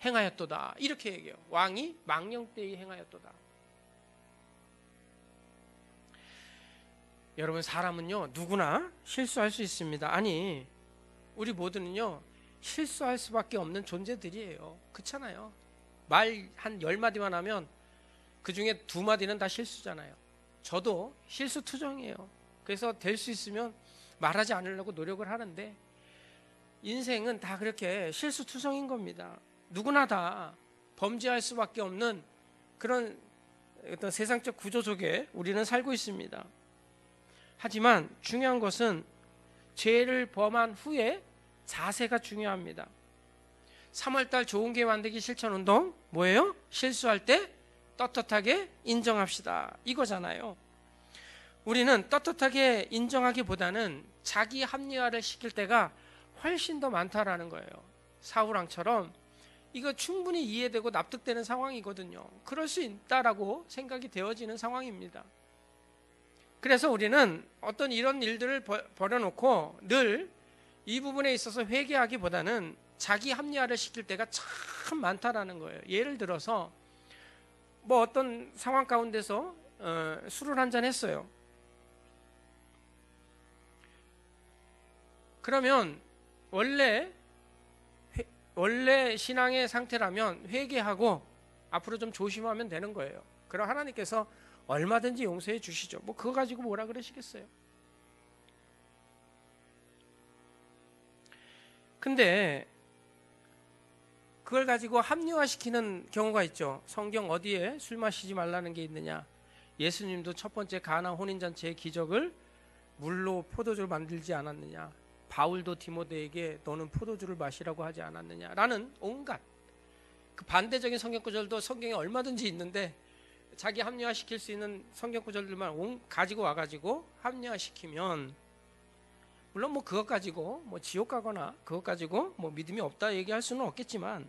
행하였도다. 이렇게 얘기해요. 왕이 망령되이 행하였도다. 여러분, 사람은요 누구나 실수할 수 있습니다. 아니, 우리 모두는요 실수할 수밖에 없는 존재들이에요. 그렇잖아요. 말 한 10마디만 하면 그 중에 2마디는 다 실수잖아요. 저도 실수투정이에요. 그래서 될 수 있으면 말하지 않으려고 노력을 하는데 인생은 다 그렇게 실수투성인 겁니다. 누구나 다 범죄할 수밖에 없는 그런 어떤 세상적 구조 속에 우리는 살고 있습니다. 하지만 중요한 것은 죄를 범한 후에 자세가 중요합니다. 3월달 좋은 게 만들기 실천운동 뭐예요? 실수할 때 떳떳하게 인정합시다, 이거잖아요. 우리는 떳떳하게 인정하기보다는 자기 합리화를 시킬 때가 훨씬 더 많다라는 거예요. 사울왕처럼 이거 충분히 이해되고 납득되는 상황이거든요. 그럴 수 있다라고 생각이 되어지는 상황입니다. 그래서 우리는 어떤 이런 일들을 버려놓고 늘 이 부분에 있어서 회개하기보다는 자기 합리화를 시킬 때가 참 많다라는 거예요. 예를 들어서 뭐 어떤 상황 가운데서 술을 한잔 했어요. 그러면 원래 신앙의 상태라면 회개하고 앞으로 좀 조심하면 되는 거예요. 그럼 하나님께서 얼마든지 용서해 주시죠. 뭐 그거 가지고 뭐라 그러시겠어요. 근데 그걸 가지고 합리화시키는 경우가 있죠. 성경 어디에 술 마시지 말라는 게 있느냐. 예수님도 첫 번째 가나 혼인잔치의 기적을 물로 포도주를 만들지 않았느냐. 바울도 디모데에게 너는 포도주를 마시라고 하지 않았느냐. 라는 온갖 그 반대적인 성경 구절도 성경에 얼마든지 있는데 자기 합리화시킬 수 있는 성경 구절들만 가지고 와가지고 합리화시키면 물론 뭐 그것 가지고 뭐 지옥 가거나 그것 가지고 뭐 믿음이 없다 얘기할 수는 없겠지만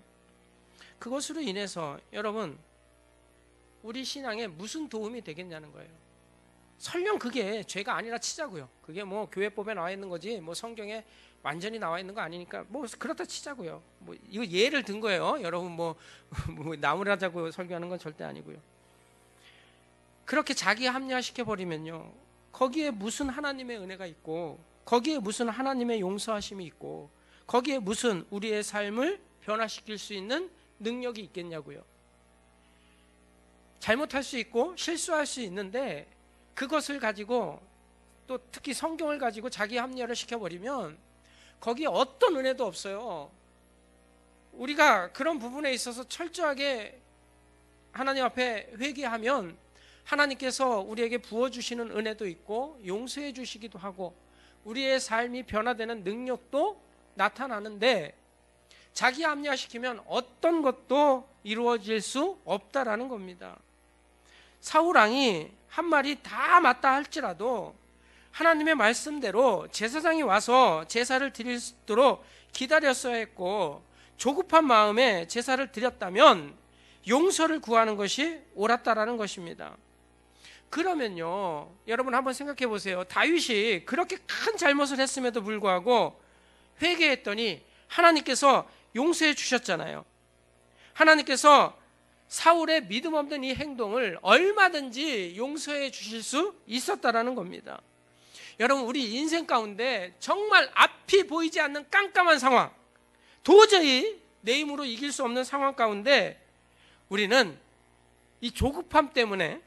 그것으로 인해서 여러분 우리 신앙에 무슨 도움이 되겠냐는 거예요. 설령 그게 죄가 아니라 치자고요. 그게 뭐 교회법에 나와 있는 거지 뭐 성경에 완전히 나와 있는 거 아니니까 뭐 그렇다 치자고요. 뭐 이거 예를 든 거예요. 여러분 뭐 나무라자고 설교하는 건 절대 아니고요. 그렇게 자기 합리화시켜 버리면요. 거기에 무슨 하나님의 은혜가 있고 거기에 무슨 하나님의 용서하심이 있고 거기에 무슨 우리의 삶을 변화시킬 수 있는 능력이 있겠냐고요. 잘못할 수 있고 실수할 수 있는데 그것을 가지고 또 특히 성경을 가지고 자기 합리화를 시켜버리면 거기에 어떤 은혜도 없어요. 우리가 그런 부분에 있어서 철저하게 하나님 앞에 회개하면 하나님께서 우리에게 부어주시는 은혜도 있고 용서해 주시기도 하고 우리의 삶이 변화되는 능력도 나타나는데 자기 합리화시키면 어떤 것도 이루어질 수 없다라는 겁니다. 사울왕이 한 말이 다 맞다 할지라도 하나님의 말씀대로 제사장이 와서 제사를 드릴 수 있도록 기다렸어야 했고 조급한 마음에 제사를 드렸다면 용서를 구하는 것이 옳았다라는 것입니다. 그러면요, 여러분 한번 생각해 보세요. 다윗이 그렇게 큰 잘못을 했음에도 불구하고 회개했더니 하나님께서 용서해 주셨잖아요. 하나님께서 사울의 믿음 없는 이 행동을 얼마든지 용서해 주실 수 있었다라는 겁니다. 여러분 우리 인생 가운데 정말 앞이 보이지 않는 깜깜한 상황, 도저히 내 힘으로 이길 수 없는 상황 가운데 우리는 이 조급함 때문에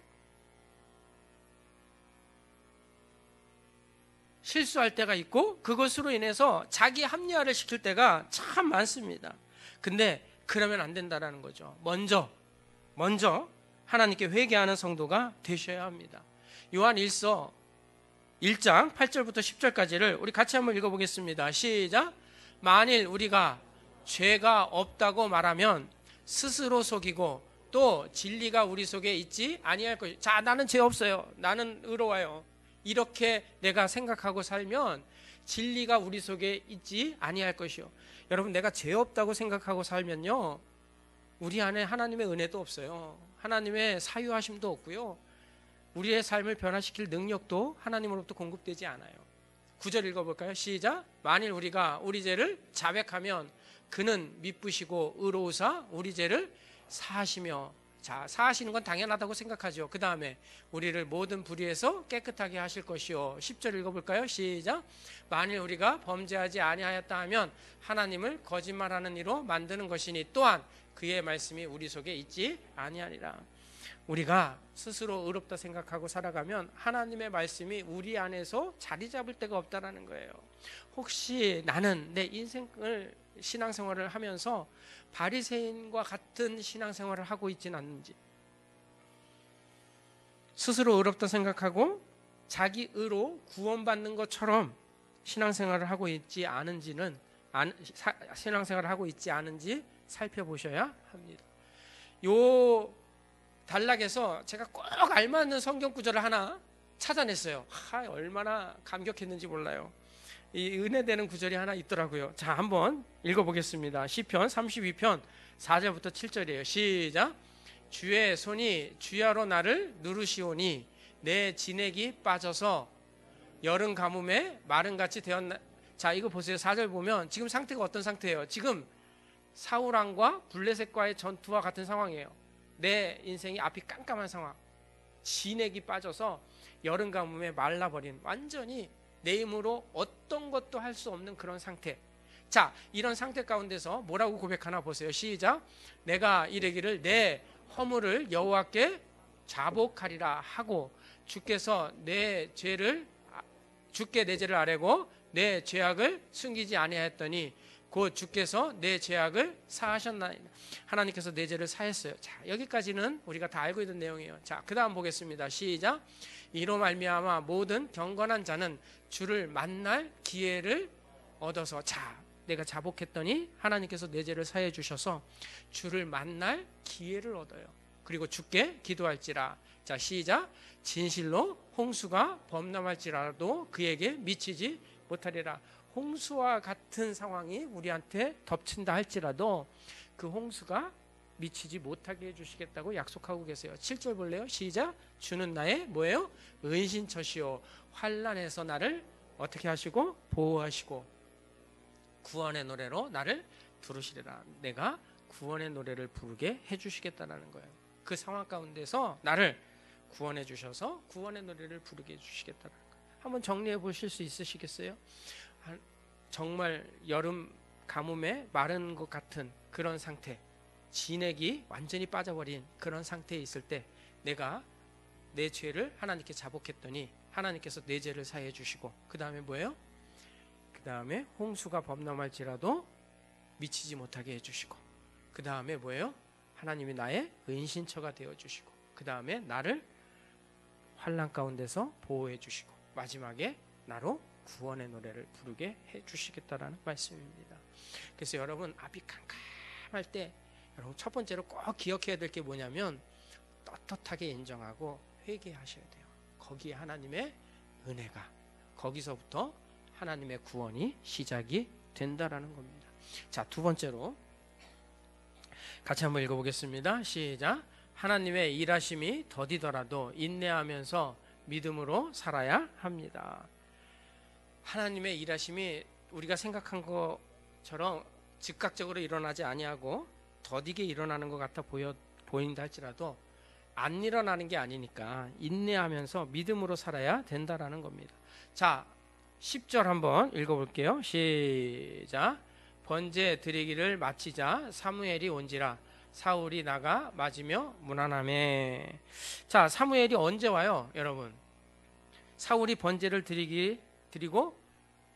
실수할 때가 있고 그것으로 인해서 자기 합리화를 시킬 때가 참 많습니다. 근데 그러면 안 된다라는 거죠. 먼저 하나님께 회개하는 성도가 되셔야 합니다. 요한 1서 1장 8절부터 10절까지를 우리 같이 한번 읽어보겠습니다. 시작. 만일 우리가 죄가 없다고 말하면 스스로 속이고 또 진리가 우리 속에 있지 아니할 것이요. 자, 나는 죄 없어요. 나는 의로워요. 이렇게 내가 생각하고 살면 진리가 우리 속에 있지 아니할 것이요. 여러분 내가 죄 없다고 생각하고 살면요 우리 안에 하나님의 은혜도 없어요. 하나님의 사유하심도 없고요. 우리의 삶을 변화시킬 능력도 하나님으로부터 공급되지 않아요. 9절 읽어볼까요? 시작. 만일 우리가 우리 죄를 자백하면 그는 미쁘시고 의로우사 우리 죄를 사하시며. 자, 사하시는 건 당연하다고 생각하죠. 그 다음에 우리를 모든 불의에서 깨끗하게 하실 것이요. 10절 읽어볼까요? 시작. 만일 우리가 범죄하지 아니하였다 하면 하나님을 거짓말하는 이로 만드는 것이니 또한 그의 말씀이 우리 속에 있지 아니하리라. 우리가 스스로 의롭다 생각하고 살아가면 하나님의 말씀이 우리 안에서 자리 잡을 데가 없다라는 거예요. 혹시 나는 내 인생을 신앙생활을 하면서 바리새인과 같은 신앙생활을 하고 있지는 않는지, 스스로 의롭다 생각하고 자기 의로 구원받는 것처럼 신앙생활을 하고 있지 않은지는 신앙생활을 하고 있지 않은지 살펴보셔야 합니다. 요 단락에서 제가 꼭 알맞는 성경 구절을 하나 찾아냈어요. 얼마나 감격했는지 몰라요. 이 은혜되는 구절이 하나 있더라고요. 자, 한번 읽어보겠습니다. 시편 32편 4절부터 7절이에요. 시작. 주의 손이 주야로 나를 누르시오니 내 진액이 빠져서 여름 가뭄에 마른같이 되었나. 자, 이거 보세요. 4절 보면 지금 상태가 어떤 상태예요? 지금 사울왕과 블레셋과의 전투와 같은 상황이에요. 내 인생이 앞이 깜깜한 상황, 진액이 빠져서 여름 가뭄에 말라버린, 완전히 내 힘으로 어떤 것도 할 수 없는 그런 상태. 자, 이런 상태 가운데서 뭐라고 고백하나 보세요. 시작. 내가 이르기를 내 허물을 여호와께 자복하리라 하고 주께서 주께 내 죄를 아뢰고 내 죄악을 숨기지 아니하였더니 곧 주께서 내 죄악을 사하셨나이다. 하나님께서 내 죄를 사했어요. 자, 여기까지는 우리가 다 알고 있는 내용이에요. 자, 그 다음 보겠습니다. 시작. 이로 말미암아 모든 경건한 자는 주를 만날 기회를 얻어서, 자, 내가 자복했더니 하나님께서 내 죄를 사해 주셔서 주를 만날 기회를 얻어요. 그리고 주께 기도할지라. 자, 시작. 진실로 홍수가 범람할지라도 그에게 미치지 못하리라. 홍수와 같은 상황이 우리한테 덮친다 할지라도 그 홍수가 미치지 못하게 해주시겠다고 약속하고 계세요. 7절 볼래요? 시작. 주는 나의 뭐예요? 은신처시오. 환난에서 나를 어떻게 하시고 보호하시고 구원의 노래로 나를 부르시리라. 내가 구원의 노래를 부르게 해주시겠다라는 거예요. 그 상황 가운데서 나를 구원해 주셔서 구원의 노래를 부르게 해주시겠다라는 거예요. 한번 정리해 보실 수 있으시겠어요? 정말 여름 가뭄에 마른 것 같은 그런 상태, 진액이 완전히 빠져버린 그런 상태에 있을 때 내가 내 죄를 하나님께 자복했더니 하나님께서 내 죄를 사해 주시고, 그 다음에 뭐예요? 그 다음에 홍수가 범람할지라도 미치지 못하게 해주시고, 그 다음에 뭐예요? 하나님이 나의 은신처가 되어주시고, 그 다음에 나를 환난 가운데서 보호해 주시고, 마지막에 나로 구원의 노래를 부르게 해주시겠다라는 말씀입니다. 그래서 여러분 앞이 캄캄할 때 여러분 첫 번째로 꼭 기억해야 될 게 뭐냐면 떳떳하게 인정하고 회개하셔야 돼요. 거기에 하나님의 은혜가, 거기서부터 하나님의 구원이 시작이 된다라는 겁니다. 자, 두 번째로 같이 한번 읽어보겠습니다. 시작. 하나님의 일하심이 더디더라도 인내하면서 믿음으로 살아야 합니다. 하나님의 일하심이 우리가 생각한 것처럼 즉각적으로 일어나지 아니하고 더디게 일어나는 것 같아 보인다 할지라도 안 일어나는 게 아니니까 인내하면서 믿음으로 살아야 된다라는 겁니다. 자, 10절 한번 읽어볼게요. 시작. 번제 드리기를 마치자 사무엘이 온지라 사울이 나가 맞으며 무난하매. 자, 사무엘이 언제 와요, 여러분? 사울이 번제를 드리고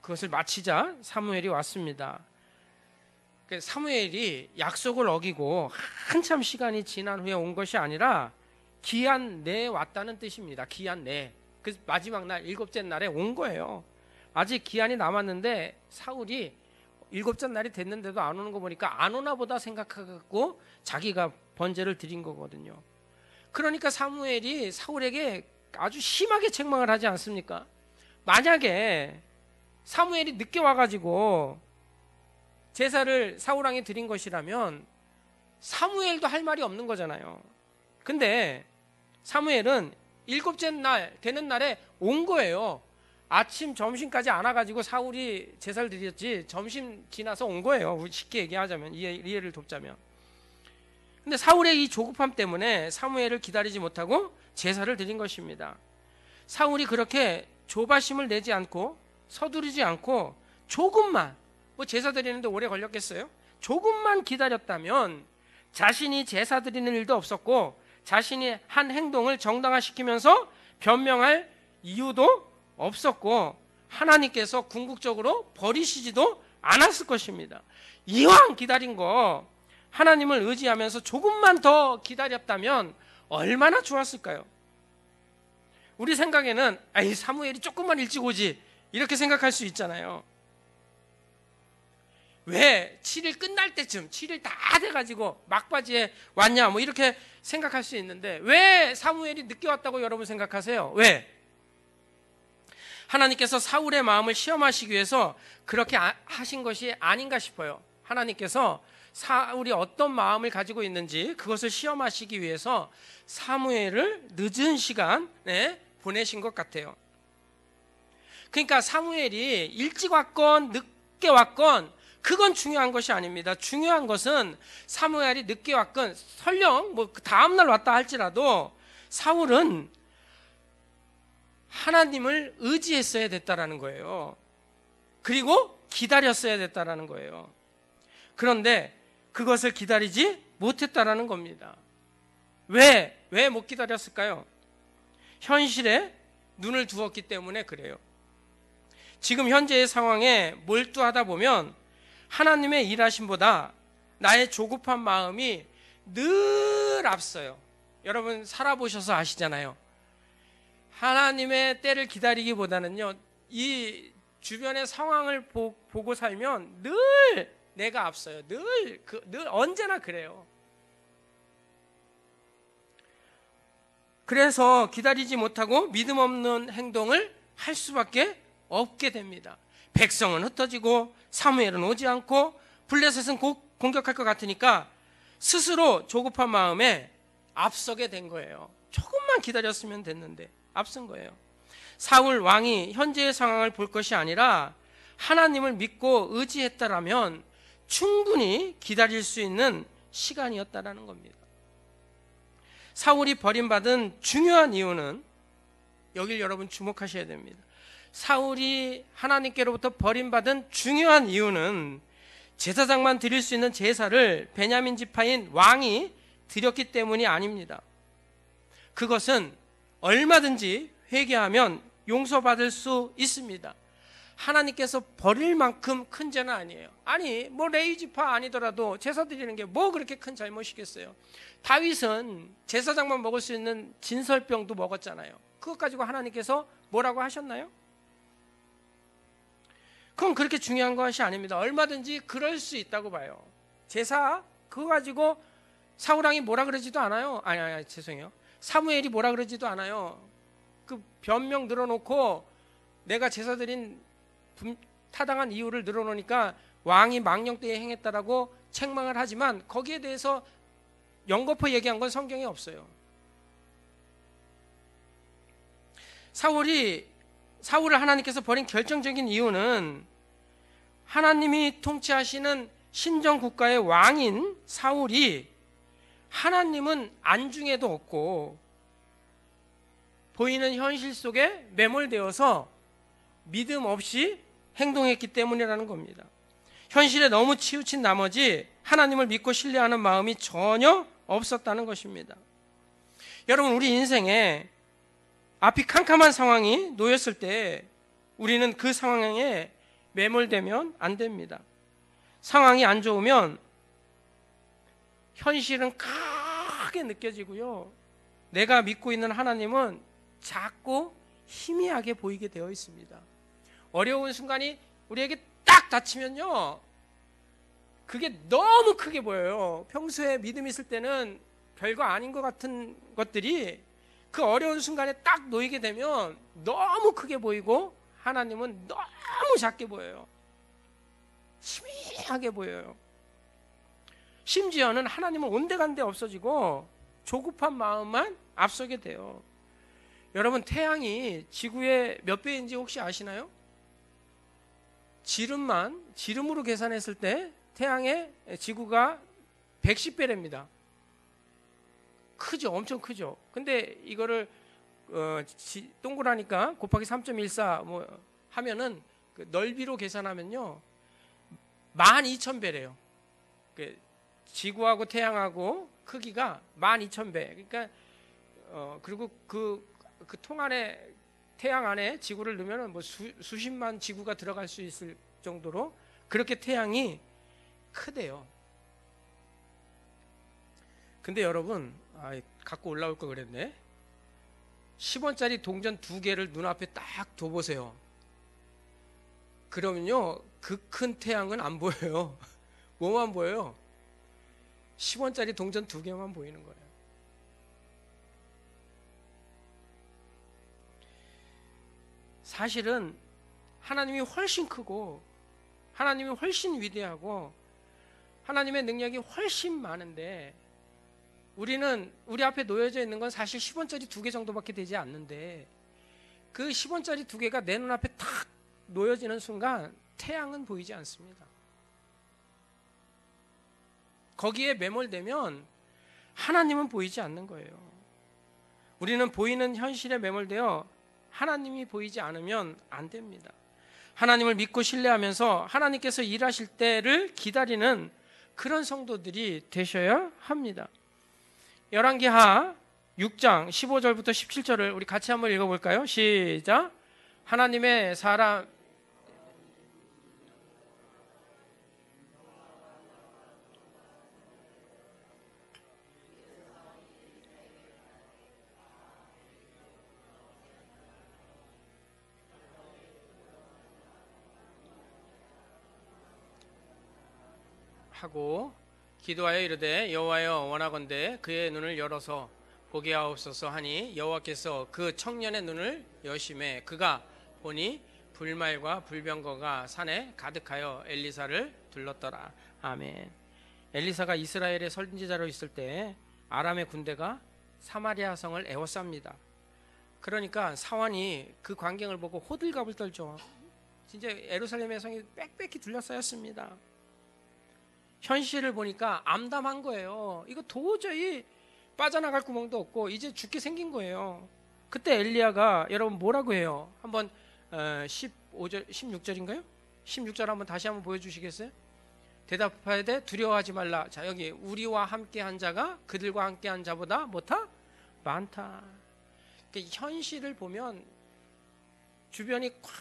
그것을 마치자 사무엘이 왔습니다. 사무엘이 약속을 어기고 한참 시간이 지난 후에 온 것이 아니라 기한 내에 왔다는 뜻입니다. 기한 내. 그 마지막 날, 일곱째 날에 온 거예요. 아직 기한이 남았는데 사울이 일곱째 날이 됐는데도 안 오는 거 보니까 안 오나 보다 생각하고 자기가 번제를 드린 거거든요. 그러니까 사무엘이 사울에게 아주 심하게 책망을 하지 않습니까? 만약에 사무엘이 늦게 와가지고 제사를 사울왕에 드린 것이라면 사무엘도 할 말이 없는 거잖아요. 근데 사무엘은 일곱째 날 되는 날에 온 거예요. 아침 점심까지 안 와가지고 사울이 제사를 드렸지 점심 지나서 온 거예요. 쉽게 얘기하자면, 이해를 돕자면. 근데 사울의 이 조급함 때문에 사무엘을 기다리지 못하고 제사를 드린 것입니다. 사울이 그렇게 조바심을 내지 않고 서두르지 않고 조금만, 뭐 제사 드리는데 오래 걸렸겠어요? 조금만 기다렸다면 자신이 제사 드리는 일도 없었고 자신이 한 행동을 정당화시키면서 변명할 이유도 없었고 하나님께서 궁극적으로 버리시지도 않았을 것입니다. 이왕 기다린 거 하나님을 의지하면서 조금만 더 기다렸다면 얼마나 좋았을까요? 우리 생각에는 아이, 사무엘이 조금만 일찍 오지 이렇게 생각할 수 있잖아요. 왜 7일 끝날 때쯤 7일 다 돼가지고 막바지에 왔냐 뭐 이렇게 생각할 수 있는데 왜 사무엘이 늦게 왔다고 여러분 생각하세요? 왜? 하나님께서 사울의 마음을 시험하시기 위해서 그렇게 하신 것이 아닌가 싶어요. 하나님께서 사울이 어떤 마음을 가지고 있는지 그것을 시험하시기 위해서 사무엘을 늦은 시간에 보내신 것 같아요. 그러니까 사무엘이 일찍 왔건 늦게 왔건 그건 중요한 것이 아닙니다. 중요한 것은 사무엘이 늦게 왔건 설령 뭐 다음날 왔다 할지라도 사울은 하나님을 의지했어야 됐다라는 거예요. 그리고 기다렸어야 됐다라는 거예요. 그런데 그것을 기다리지 못했다라는 겁니다. 왜 못 기다렸을까요? 현실에 눈을 두었기 때문에 그래요. 지금 현재의 상황에 몰두하다 보면 하나님의 일하심보다 나의 조급한 마음이 늘 앞서요. 여러분 살아보셔서 아시잖아요. 하나님의 때를 기다리기보다는요, 이 주변의 상황을 보고 살면 늘 내가 앞서요. 늘 언제나 그래요. 그래서 기다리지 못하고 믿음 없는 행동을 할 수밖에 없게 됩니다. 백성은 흩어지고 사무엘은 오지 않고 블레셋은 공격할 것 같으니까 스스로 조급한 마음에 앞서게 된 거예요. 조금만 기다렸으면 됐는데 앞선 거예요. 사울 왕이 현재의 상황을 볼 것이 아니라 하나님을 믿고 의지했다라면 충분히 기다릴 수 있는 시간이었다라는 겁니다. 사울이 버림받은 중요한 이유는, 여길 여러분 주목하셔야 됩니다. 사울이 하나님께로부터 버림받은 중요한 이유는 제사장만 드릴 수 있는 제사를 베냐민 지파인 왕이 드렸기 때문이 아닙니다. 그것은 얼마든지 회개하면 용서받을 수 있습니다. 하나님께서 버릴 만큼 큰 죄는 아니에요. 아니 뭐 레위 지파 아니더라도 제사 드리는 게 뭐 그렇게 큰 잘못이겠어요. 다윗은 제사장만 먹을 수 있는 진설병도 먹었잖아요. 그것 가지고 하나님께서 뭐라고 하셨나요? 그건 그렇게 중요한 것이 아닙니다. 얼마든지 그럴 수 있다고 봐요. 제사 그거 가지고 사울왕이 뭐라 그러지도 않아요. 아니 죄송해요. 사무엘이 뭐라 그러지도 않아요. 그 변명 늘어놓고 내가 제사 드린 타당한 이유를 늘어놓으니까 왕이 망령되이 행했다라고 책망을 하지만 거기에 대해서 연거푸 얘기한 건 성경에 없어요. 사울을 하나님께서 버린 결정적인 이유는 하나님이 통치하시는 신정국가의 왕인 사울이 하나님은 안중에도 없고 보이는 현실 속에 매몰되어서 믿음 없이 행동했기 때문이라는 겁니다. 현실에 너무 치우친 나머지 하나님을 믿고 신뢰하는 마음이 전혀 없었다는 것입니다. 여러분, 우리 인생에 앞이 캄캄한 상황이 놓였을 때 우리는 그 상황에 매몰되면 안 됩니다. 상황이 안 좋으면 현실은 크게 느껴지고요. 내가 믿고 있는 하나님은 작고 희미하게 보이게 되어 있습니다. 어려운 순간이 우리에게 딱 닥치면요, 그게 너무 크게 보여요. 평소에 믿음 있을 때는 별거 아닌 것 같은 것들이 그 어려운 순간에 딱 놓이게 되면 너무 크게 보이고 하나님은 너무 작게 보여요. 희미하게 보여요. 심지어는 하나님은 온데간데 없어지고 조급한 마음만 앞서게 돼요. 여러분, 태양이 지구의 몇 배인지 혹시 아시나요? 지름으로 계산했을 때 태양의 지구가 110배랍니다. 크죠? 엄청 크죠? 근데 이거를 동그라니까 곱하기 3.14 뭐 하면은 그 넓이로 계산하면요 12,000배래요. 그 지구하고 태양하고 크기가 12,000배. 그러니까 그리고 그 통 안에, 태양 안에 지구를 넣으면 뭐 수십만 지구가 들어갈 수 있을 정도로 그렇게 태양이 크대요. 근데 여러분, 갖고 올라올 걸 그랬네. 10원짜리 동전 2개를 눈앞에 딱 둬보세요. 그러면요 그 큰 태양은 안 보여요. 뭐만 보여요? 10원짜리 동전 2개만 보이는 거예요. 사실은 하나님이 훨씬 크고 하나님이 훨씬 위대하고 하나님의 능력이 훨씬 많은데 우리는 우리 앞에 놓여져 있는 건 사실 10원짜리 2개 정도밖에 되지 않는데 그 10원짜리 2개가 내 눈앞에 탁 놓여지는 순간 태양은 보이지 않습니다. 거기에 매몰되면 하나님은 보이지 않는 거예요. 우리는 보이는 현실에 매몰되어 하나님이 보이지 않으면 안 됩니다. 하나님을 믿고 신뢰하면서 하나님께서 일하실 때를 기다리는 그런 성도들이 되셔야 합니다. 열왕기하 6장 15절부터 17절을 우리 같이 한번 읽어볼까요? 시작. 하나님의 사람 하고 기도하여 이르되 여호와여 원하건대 그의 눈을 열어서 보게 하옵소서 하니 여호와께서 그 청년의 눈을 여심해 그가 보니 불말과 불병거가 산에 가득하여 엘리사를 둘렀더라. 아멘. 엘리사가 이스라엘의 선지자로 있을 때 아람의 군대가 사마리아 성을 에워쌉니다. 그러니까 사환이 그 광경을 보고 호들갑을 떨죠. 진짜 예루살렘의 성이 빽빽히 둘러싸였습니다. 현실을 보니까 암담한 거예요. 이거 도저히 빠져나갈 구멍도 없고 이제 죽게 생긴 거예요. 그때 엘리야가 여러분 뭐라고 해요? 한번 15절, 16절인가요? 16절 한번 다시 한번 보여주시겠어요? 대답해야 돼. 두려워하지 말라. 자, 여기 우리와 함께한 자가 그들과 함께한 자보다 뭐다? 많다. 그러니까 현실을 보면 주변이 꽉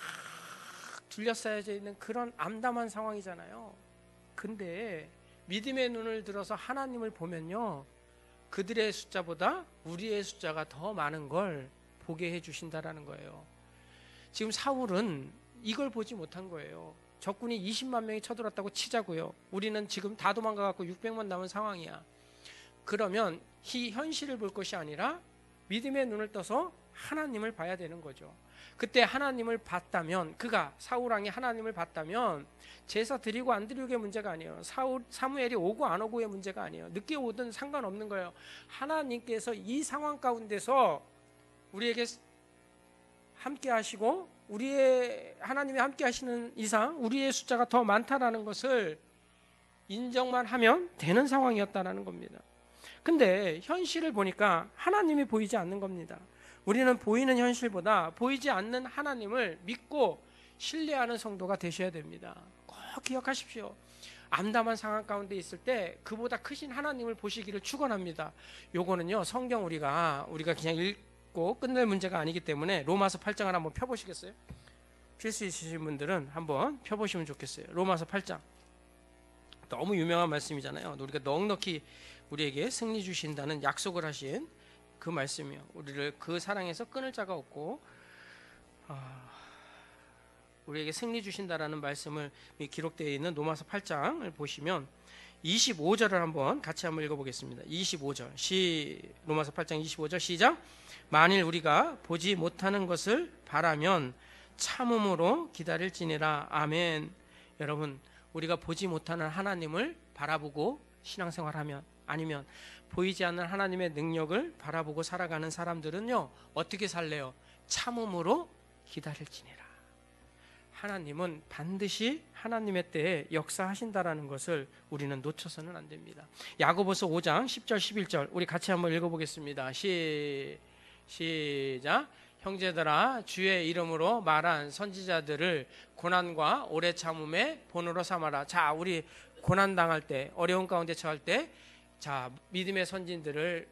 둘러싸여져 있는 그런 암담한 상황이잖아요. 근데 믿음의 눈을 들어서 하나님을 보면요, 그들의 숫자보다 우리의 숫자가 더 많은 걸 보게 해주신다라는 거예요. 지금 사울은 이걸 보지 못한 거예요. 적군이 20만 명이 쳐들었다고 치자고요. 우리는 지금 다 도망가갖고 600만 남은 상황이야. 그러면 이 현실을 볼 것이 아니라 믿음의 눈을 떠서 하나님을 봐야 되는 거죠. 그때 하나님을 봤다면, 그가 사울왕이 하나님을 봤다면 제사 드리고 안 드리고의 문제가 아니에요. 사무엘이 오고 안 오고의 문제가 아니에요. 늦게 오든 상관없는 거예요. 하나님께서 이 상황 가운데서 우리에게 함께 하시고 하나님이 함께 하시는 이상 우리의 숫자가 더 많다라는 것을 인정만 하면 되는 상황이었다라는 겁니다. 근데 현실을 보니까 하나님이 보이지 않는 겁니다. 우리는 보이는 현실보다 보이지 않는 하나님을 믿고 신뢰하는 성도가 되셔야 됩니다. 꼭 기억하십시오. 암담한 상황 가운데 있을 때 그보다 크신 하나님을 보시기를 축원합니다. 요거는요, 성경 우리가 그냥 읽고 끝낼 문제가 아니기 때문에 로마서 8장을 한번 펴보시겠어요? 필 수 있으신 분들은 한번 펴보시면 좋겠어요. 로마서 8장. 너무 유명한 말씀이잖아요. 우리가 넉넉히 우리에게 승리 주신다는 약속을 하신 그 말씀이요. 우리를 그 사랑에서 끊을 자가 없고 우리에게 승리 주신다라는 말씀을 기록되어 있는 로마서 8장을 보시면 25절을 한번 같이 한번 읽어보겠습니다. 25절 로마서 8장 25절 시작. 만일 우리가 보지 못하는 것을 바라면 참음으로 기다릴지니라. 아멘. 여러분, 우리가 보지 못하는 하나님을 바라보고 신앙생활하면, 아니면 보이지 않는 하나님의 능력을 바라보고 살아가는 사람들은요, 어떻게 살래요? 참음으로 기다릴지니라. 하나님은 반드시 하나님의 때에 역사하신다라는 것을 우리는 놓쳐서는 안 됩니다. 야고보서 5장 10절 11절 우리 같이 한번 읽어보겠습니다. 시작. 형제들아, 주의 이름으로 말한 선지자들을 고난과 오래 참음의 본으로 삼아라. 자, 우리 고난 당할 때, 어려운 가운데 처할 때, 자, 믿음의 선진들을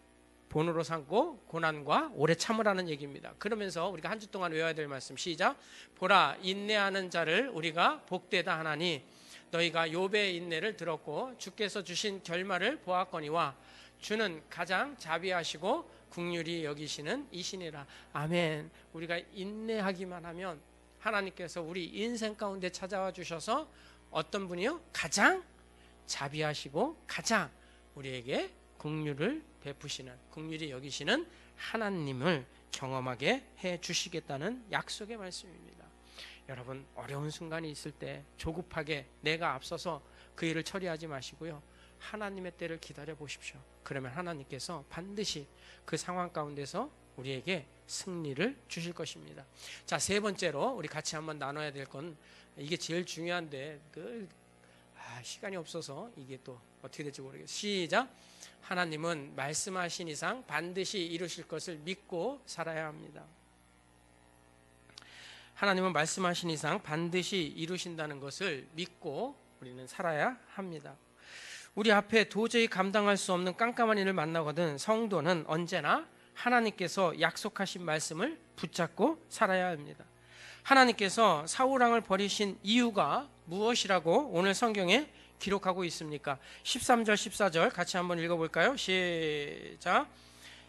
본으로 삼고 고난과 오래 참으라는 얘기입니다. 그러면서 우리가 한 주 동안 외워야 될 말씀 시작. 보라, 인내하는 자를 우리가 복되다 하나니 너희가 욥의 인내를 들었고 주께서 주신 결말을 보았거니와 주는 가장 자비하시고 긍휼히 여기시는 이시니라. 아멘. 우리가 인내하기만 하면 하나님께서 우리 인생 가운데 찾아와 주셔서 어떤 분이요? 가장 자비하시고 가장 우리에게 긍휼을 베푸시는, 긍휼히 여기시는 하나님을 경험하게 해 주시겠다는 약속의 말씀입니다. 여러분, 어려운 순간이 있을 때 조급하게 내가 앞서서 그 일을 처리하지 마시고요, 하나님의 때를 기다려 보십시오. 그러면 하나님께서 반드시 그 상황 가운데서 우리에게 승리를 주실 것입니다. 자, 세 번째로 우리 같이 한번 나눠야 될 건, 이게 제일 중요한데 시간이 없어서 이게 또 어떻게 될지 모르겠어요. 시작. 하나님은 말씀하신 이상 반드시 이루실 것을 믿고 살아야 합니다. 하나님은 말씀하신 이상 반드시 이루신다는 것을 믿고 우리는 살아야 합니다. 우리 앞에 도저히 감당할 수 없는 깜깜한 일을 만나거든 성도는 언제나 하나님께서 약속하신 말씀을 붙잡고 살아야 합니다. 하나님께서 사울왕을 버리신 이유가 무엇이라고 오늘 성경에 기록하고 있습니까? 13절 14절 같이 한번 읽어볼까요? 시작.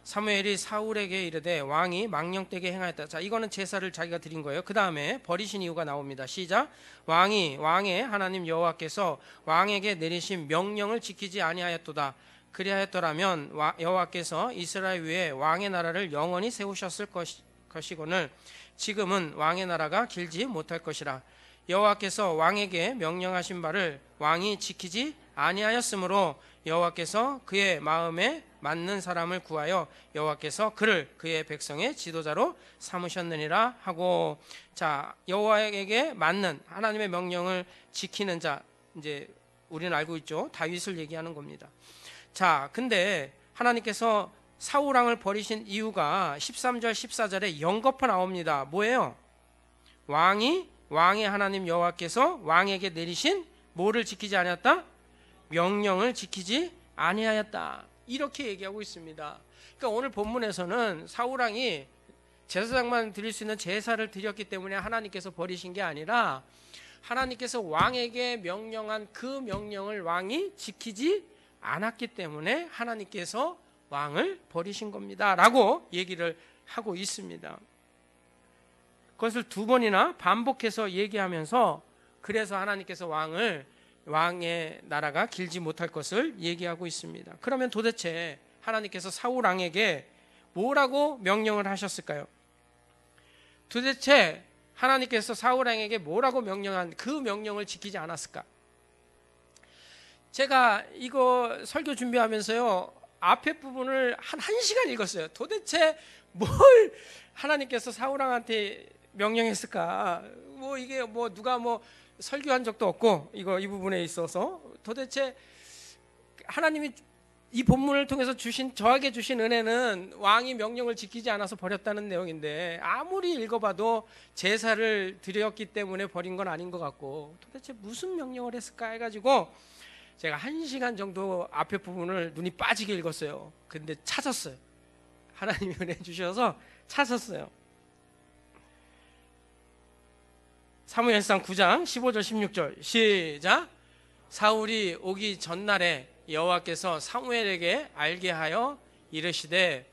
사무엘이 사울에게 이르되 왕이 망령되게 행하였다. 자, 이거는 제사를 자기가 드린 거예요. 그 다음에 버리신 이유가 나옵니다. 시작. 왕의 하나님 여호와께서 왕에게 내리신 명령을 지키지 아니하였도다. 그리하였더라면 여호와께서 이스라엘 위에 왕의 나라를 영원히 세우셨을 것이거늘 지금은 왕의 나라가 길지 못할 것이라. 여호와께서 왕에게 명령하신 바를 왕이 지키지 아니하였으므로 여호와께서 그의 마음에 맞는 사람을 구하여 여호와께서 그를 그의 백성의 지도자로 삼으셨느니라 하고, 자, 여호와에게 맞는 하나님의 명령을 지키는 자, 이제 우리는 알고 있죠. 다윗을 얘기하는 겁니다. 자, 근데 하나님께서 사울왕을 버리신 이유가 13절 14절에 연거푸 나옵니다. 뭐예요? 왕의 하나님 여호와께서 왕에게 내리신 뭐를 지키지 아니하였다? 명령을 지키지 아니하였다. 이렇게 얘기하고 있습니다. 그러니까 오늘 본문에서는 사울왕이 제사장만 드릴 수 있는 제사를 드렸기 때문에 하나님께서 버리신 게 아니라 하나님께서 왕에게 명령한 그 명령을 왕이 지키지 않았기 때문에 하나님께서 왕을 버리신 겁니다 라고 얘기를 하고 있습니다. 그것을 두 번이나 반복해서 얘기하면서 그래서 하나님께서 왕의 나라가 길지 못할 것을 얘기하고 있습니다. 그러면 도대체 하나님께서 사울왕에게 뭐라고 명령을 하셨을까요? 도대체 하나님께서 사울왕에게 뭐라고 명령한 그 명령을 지키지 않았을까? 제가 이거 설교 준비하면서요, 앞에 부분을 한 1시간 읽었어요. 도대체 뭘 하나님께서 사울왕한테 명령했을까? 뭐 이게 뭐 누가 뭐 설교한 적도 없고 이 부분에 있어서 도대체 하나님이 이 본문을 통해서 저에게 주신 은혜는 왕이 명령을 지키지 않아서 버렸다는 내용인데 아무리 읽어봐도 제사를 드렸기 때문에 버린 건 아닌 것 같고 도대체 무슨 명령을 했을까 해가지고 제가 1시간 정도 앞에 부분을 눈이 빠지게 읽었어요. 근데 찾았어요. 하나님이 은혜 주셔서 찾았어요. 사무엘상 9장 15절 16절 시작. 사울이 오기 전날에 여호와께서 사무엘에게 알게 하여 이르시되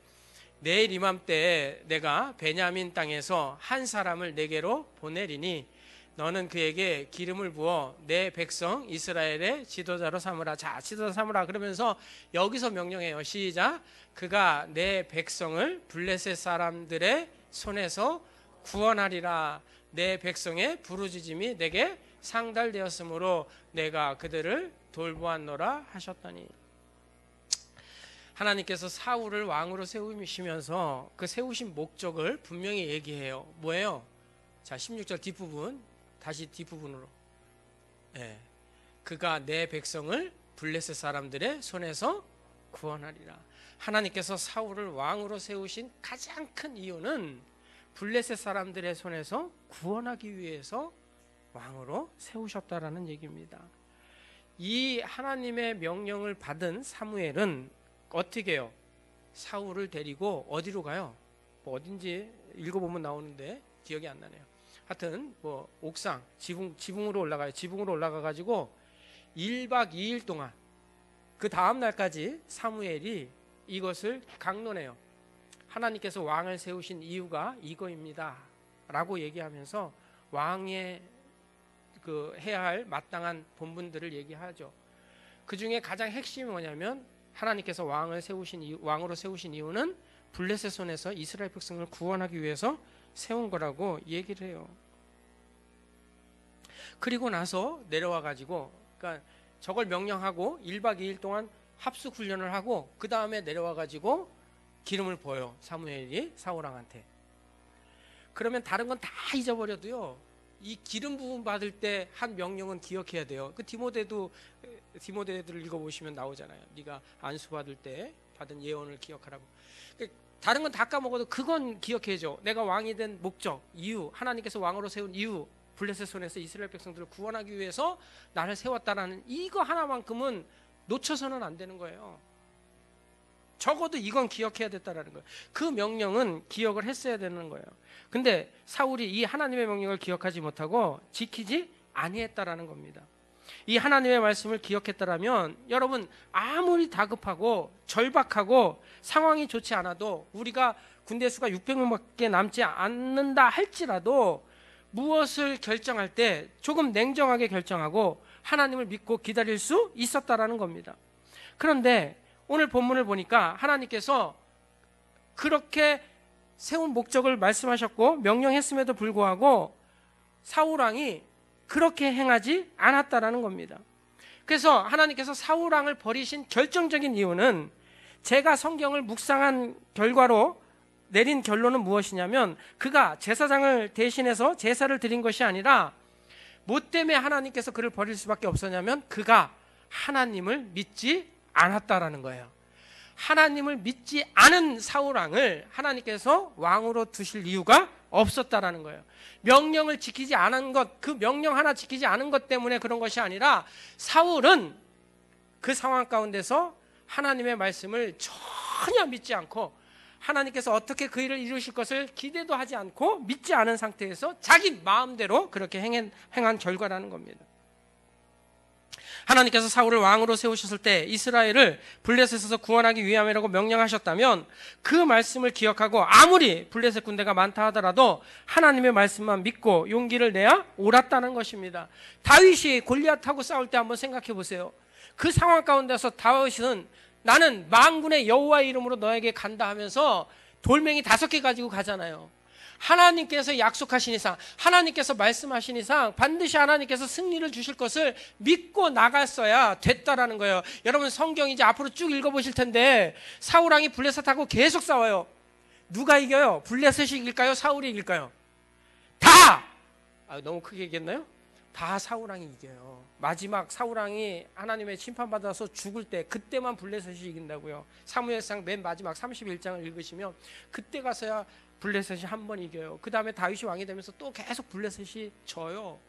내일 이맘때에 내가 베냐민 땅에서 한 사람을 내게로 보내리니 너는 그에게 기름을 부어 내 백성 이스라엘의 지도자로 삼으라. 자, 지도자 삼으라 그러면서 여기서 명령해요. 시작. 그가 내 백성을 블레셋 사람들의 손에서 구원하리라. 내 백성의 부르짖음이 내게 상달되었으므로 내가 그들을 돌보았노라 하셨더니, 하나님께서 사울을 왕으로 세우시면서 그 세우신 목적을 분명히 얘기해요. 뭐예요? 자, 16절 뒷부분, 다시 뒷부분으로. 네. 그가 내 백성을 블레셋 사람들의 손에서 구원하리라. 하나님께서 사울을 왕으로 세우신 가장 큰 이유는 블레셋 사람들의 손에서 구원하기 위해서 왕으로 세우셨다라는 얘기입니다. 이 하나님의 명령을 받은 사무엘은 어떻게 해요? 사울을 데리고 어디로 가요? 뭐 어딘지 읽어보면 나오는데 기억이 안 나네요. 하여튼 뭐 옥상, 지붕으로 올라가요. 지붕으로 올라가가지고 1박 2일 동안 그 다음 날까지 사무엘이 이것을 강론해요. 하나님께서 왕을 세우신 이유가 이거입니다 라고 얘기하면서 왕의 그 해야 할 마땅한 본분들을 얘기하죠. 그 중에 가장 핵심이 뭐냐면 하나님께서 왕으로 세우신 이유는 블레셋 손에서 이스라엘 백성을 구원하기 위해서 세운 거라고 얘기를 해요. 그리고 나서 내려와 가지고, 그러니까 저걸 명령하고 1박 2일 동안 합숙 훈련을 하고 그 다음에 내려와 가지고 기름을 부어요. 사무엘이 사울왕한테. 그러면 다른 건 다 잊어버려도요, 이 기름 부음 받을 때 한 명령은 기억해야 돼요. 그 디모데를 읽어보시면 나오잖아요. 네가 안수 받을 때 받은 예언을 기억하라고. 다른 건 다 까먹어도 그건 기억해줘. 내가 왕이 된 목적, 이유, 하나님께서 왕으로 세운 이유, 블레셋 손에서 이스라엘 백성들을 구원하기 위해서 나를 세웠다라는 이거 하나만큼은 놓쳐서는 안 되는 거예요. 적어도 이건 기억해야 됐다라는 거예요. 그 명령은 기억을 했어야 되는 거예요. 근데 사울이 이 하나님의 명령을 기억하지 못하고 지키지 아니했다라는 겁니다. 이 하나님의 말씀을 기억했다라면 여러분 아무리 다급하고 절박하고 상황이 좋지 않아도 우리가 군대 수가 600명밖에 남지 않는다 할지라도 무엇을 결정할 때 조금 냉정하게 결정하고 하나님을 믿고 기다릴 수 있었다라는 겁니다. 그런데 오늘 본문을 보니까 하나님께서 그렇게 세운 목적을 말씀하셨고 명령했음에도 불구하고 사울왕이 그렇게 행하지 않았다라는 겁니다. 그래서 하나님께서 사울왕을 버리신 결정적인 이유는 제가 성경을 묵상한 결과로 내린 결론은 무엇이냐면 그가 제사장을 대신해서 제사를 드린 것이 아니라 뭐 때문에 하나님께서 그를 버릴 수밖에 없었냐면 그가 하나님을 믿지 않았다라는 거예요. 하나님을 믿지 않은 사울왕을 하나님께서 왕으로 두실 이유가 없었다라는 거예요. 명령을 지키지 않은 것, 그 명령 하나 지키지 않은 것 때문에 그런 것이 아니라 사울은 그 상황 가운데서 하나님의 말씀을 전혀 믿지 않고 하나님께서 어떻게 그 일을 이루실 것을 기대도 하지 않고 믿지 않은 상태에서 자기 마음대로 그렇게 행한 결과라는 겁니다. 하나님께서 사울을 왕으로 세우셨을 때 이스라엘을 블레셋에서 구원하기 위함이라고 명령하셨다면 그 말씀을 기억하고 아무리 블레셋 군대가 많다 하더라도 하나님의 말씀만 믿고 용기를 내야 옳았다는 것입니다. 다윗이 골리앗하고 싸울 때 한번 생각해 보세요. 그 상황 가운데서 다윗은 나는 만군의 여호와의 이름으로 너에게 간다 하면서 돌멩이 5개 가지고 가잖아요. 하나님께서 약속하신 이상, 하나님께서 말씀하신 이상 반드시 하나님께서 승리를 주실 것을 믿고 나갔어야 됐다라는 거예요. 여러분 성경 이제 앞으로 쭉 읽어보실 텐데 사울왕이 블레셋하고 계속 싸워요. 누가 이겨요? 블레셋이 이길까요? 사울이 이길까요? 다! 너무 크게 얘기했나요? 다 사울왕이 이겨요. 마지막 사울왕이 하나님의 심판받아서 죽을 때 그때만 블레셋이 이긴다고요. 사무엘상 맨 마지막 31장을 읽으시면 그때 가서야 블레셋이 한 번 이겨요. 그 다음에 다윗이 왕이 되면서 또 계속 블레셋이 져요.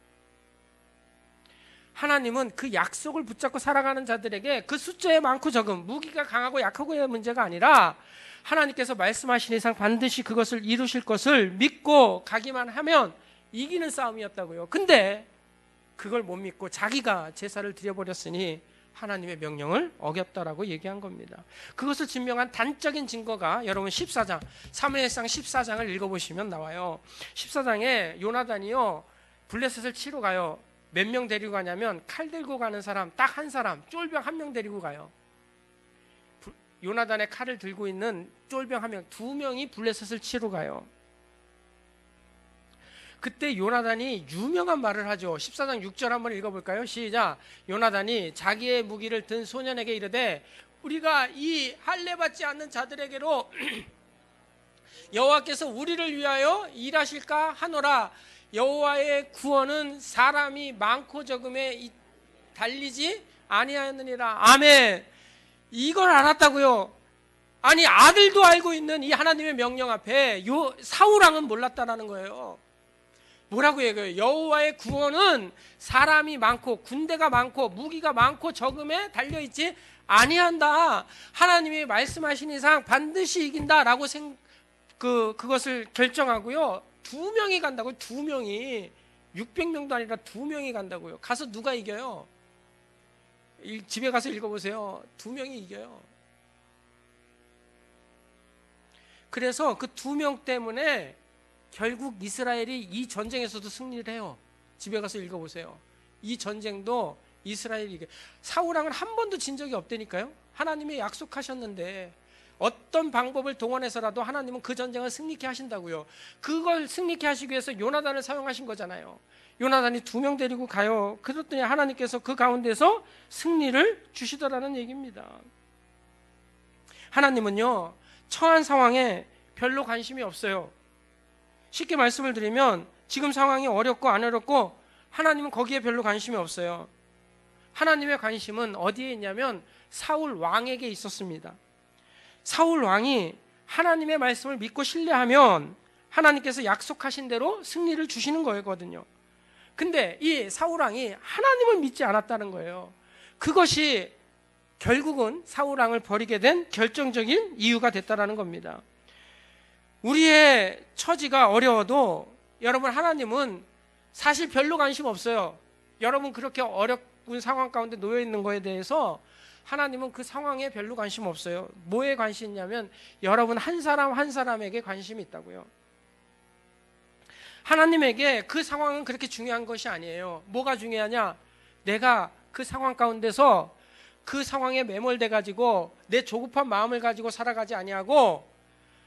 하나님은 그 약속을 붙잡고 살아가는 자들에게 그 숫자에 많고 적음, 무기가 강하고 약하고의 문제가 아니라 하나님께서 말씀하신 이상 반드시 그것을 이루실 것을 믿고 가기만 하면 이기는 싸움이었다고요. 근데 그걸 못 믿고 자기가 제사를 드려버렸으니 하나님의 명령을 어겼다라고 얘기한 겁니다. 그것을 증명한 단적인 증거가 여러분 14장, 사무엘상 14장을 읽어보시면 나와요. 14장에 요나단이요 블레셋을 치러 가요. 몇 명 데리고 가냐면 칼 들고 가는 사람 딱 한 사람, 쫄병 1명 데리고 가요. 요나단의 칼을 들고 있는 쫄병 1명, 2명이 블레셋을 치러 가요. 그때 요나단이 유명한 말을 하죠. 14장 6절 한번 읽어볼까요? 시작. 요나단이 자기의 무기를 든 소년에게 이르되 우리가 이 할례받지 않는 자들에게로 여호와께서 우리를 위하여 일하실까 하노라. 여호와의 구원은 사람이 많고 적음에 달리지 아니하였느니라. 아멘. 이걸 알았다고요. 아니 아들도 알고 있는 이 하나님의 명령 앞에 사울왕은 몰랐다라는 거예요. 뭐라고 얘기해요? 여호와의 구원은 사람이 많고 군대가 많고 무기가 많고 적음에 달려있지 아니한다. 하나님이 말씀하신 이상 반드시 이긴다라고 그것을 결정하고요. 2명이 간다고요. 2명이 600명도 아니라 2명이 간다고요. 가서 누가 이겨요? 집에 가서 읽어보세요. 2명이 이겨요. 그래서 그 2명 때문에 결국 이스라엘이 이 전쟁에서도 승리를 해요. 집에 가서 읽어보세요. 이 전쟁도 이스라엘이 이겨요. 사울왕은 한 번도 진 적이 없다니까요. 하나님이 약속하셨는데 어떤 방법을 동원해서라도 하나님은 그 전쟁을 승리케 하신다고요. 그걸 승리케 하시기 위해서 요나단을 사용하신 거잖아요. 요나단이 2명 데리고 가요. 그랬더니 하나님께서 그 가운데서 승리를 주시더라는 얘기입니다. 하나님은요 처한 상황에 별로 관심이 없어요. 쉽게 말씀을 드리면 지금 상황이 어렵고 안 어렵고 하나님은 거기에 별로 관심이 없어요. 하나님의 관심은 어디에 있냐면 사울 왕에게 있었습니다. 사울 왕이 하나님의 말씀을 믿고 신뢰하면 하나님께서 약속하신 대로 승리를 주시는 거거든요. 근데 이 사울왕이 하나님을 믿지 않았다는 거예요. 그것이 결국은 사울왕을 버리게 된 결정적인 이유가 됐다라는 겁니다. 우리의 처지가 어려워도 여러분, 하나님은 사실 별로 관심 없어요. 여러분 그렇게 어려운 상황 가운데 놓여 있는 거에 대해서 하나님은 그 상황에 별로 관심 없어요. 뭐에 관심이 있냐면 여러분 한 사람 한 사람에게 관심이 있다고요. 하나님에게 그 상황은 그렇게 중요한 것이 아니에요. 뭐가 중요하냐? 내가 그 상황 가운데서 그 상황에 매몰돼 가지고 내 조급한 마음을 가지고 살아가지 아니하고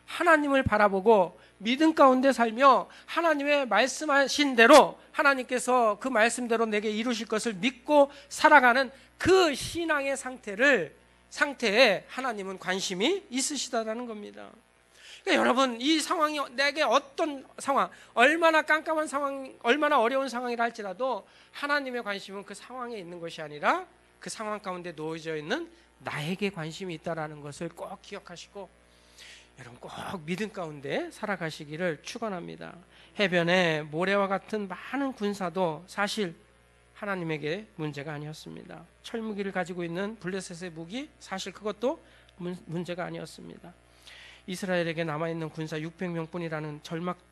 하나님을 바라보고 믿음 가운데 살며 하나님의 말씀하신 대로 하나님께서 그 말씀대로 내게 이루실 것을 믿고 살아가는 그 신앙의 상태에 하나님은 관심이 있으시다라는 겁니다. 그러니까 여러분, 이 상황이 내게 어떤 상황, 얼마나 깜깜한 상황, 얼마나 어려운 상황이라 할지라도 하나님의 관심은 그 상황에 있는 것이 아니라 그 상황 가운데 놓여져 있는 나에게 관심이 있다라는 것을 꼭 기억하시고 여러분 꼭 믿음 가운데 살아가시기를 축원합니다. 해변에 모래와 같은 많은 군사도 사실 하나님에게 문제가 아니었습니다. 철무기를 가지고 있는 블레셋의 무기, 사실 그것도 문제가 아니었습니다. 이스라엘에게 남아있는 군사 600명뿐이라는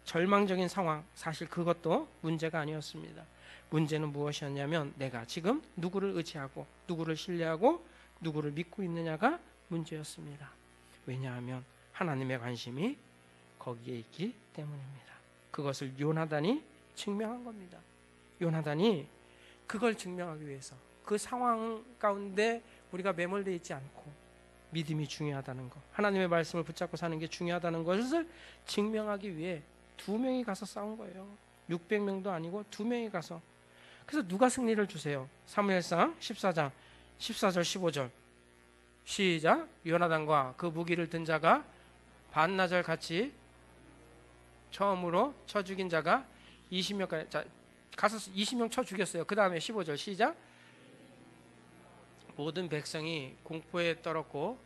절망적인 상황, 사실 그것도 문제가 아니었습니다. 문제는 무엇이었냐면 내가 지금 누구를 의지하고 누구를 신뢰하고 누구를 믿고 있느냐가 문제였습니다. 왜냐하면 하나님의 관심이 거기에 있기 때문입니다. 그것을 요나단이 증명한 겁니다. 요나단이 그걸 증명하기 위해서 그 상황 가운데 우리가 매몰되어 있지 않고 믿음이 중요하다는 것, 하나님의 말씀을 붙잡고 사는 게 중요하다는 것을 증명하기 위해 2명이 가서 싸운 거예요. 600명도 아니고 2명이 가서. 그래서 누가 승리를 주세요? 사무엘상 14장 14절 15절 시작. 요나단과 그 무기를 든 자가 반나절 같이 처음으로 쳐 죽인 자가 20명까지, 자, 가서 20명 쳐 죽였어요. 그 다음에 15절 시작. 모든 백성이 공포에 떨었고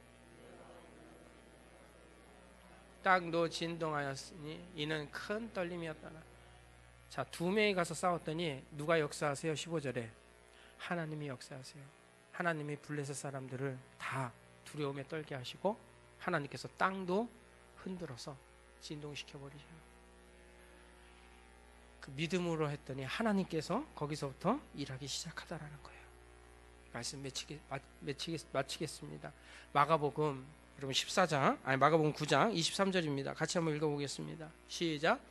땅도 진동하였으니 이는 큰 떨림이었다나. 자, 2명이 가서 싸웠더니 누가 역사하세요? 15절에 하나님이 역사하세요. 하나님이 블레셋 사람들을 다 두려움에 떨게 하시고 하나님께서 땅도 흔들어서 진동시켜 버리셔요. 그 믿음으로 했더니 하나님께서 거기서부터 일하기 시작하다라는 거예요. 말씀 마치겠습니다. 마가복음 여러분 14장, 마가복음 9장 23절입니다. 같이 한번 읽어보겠습니다. 시작.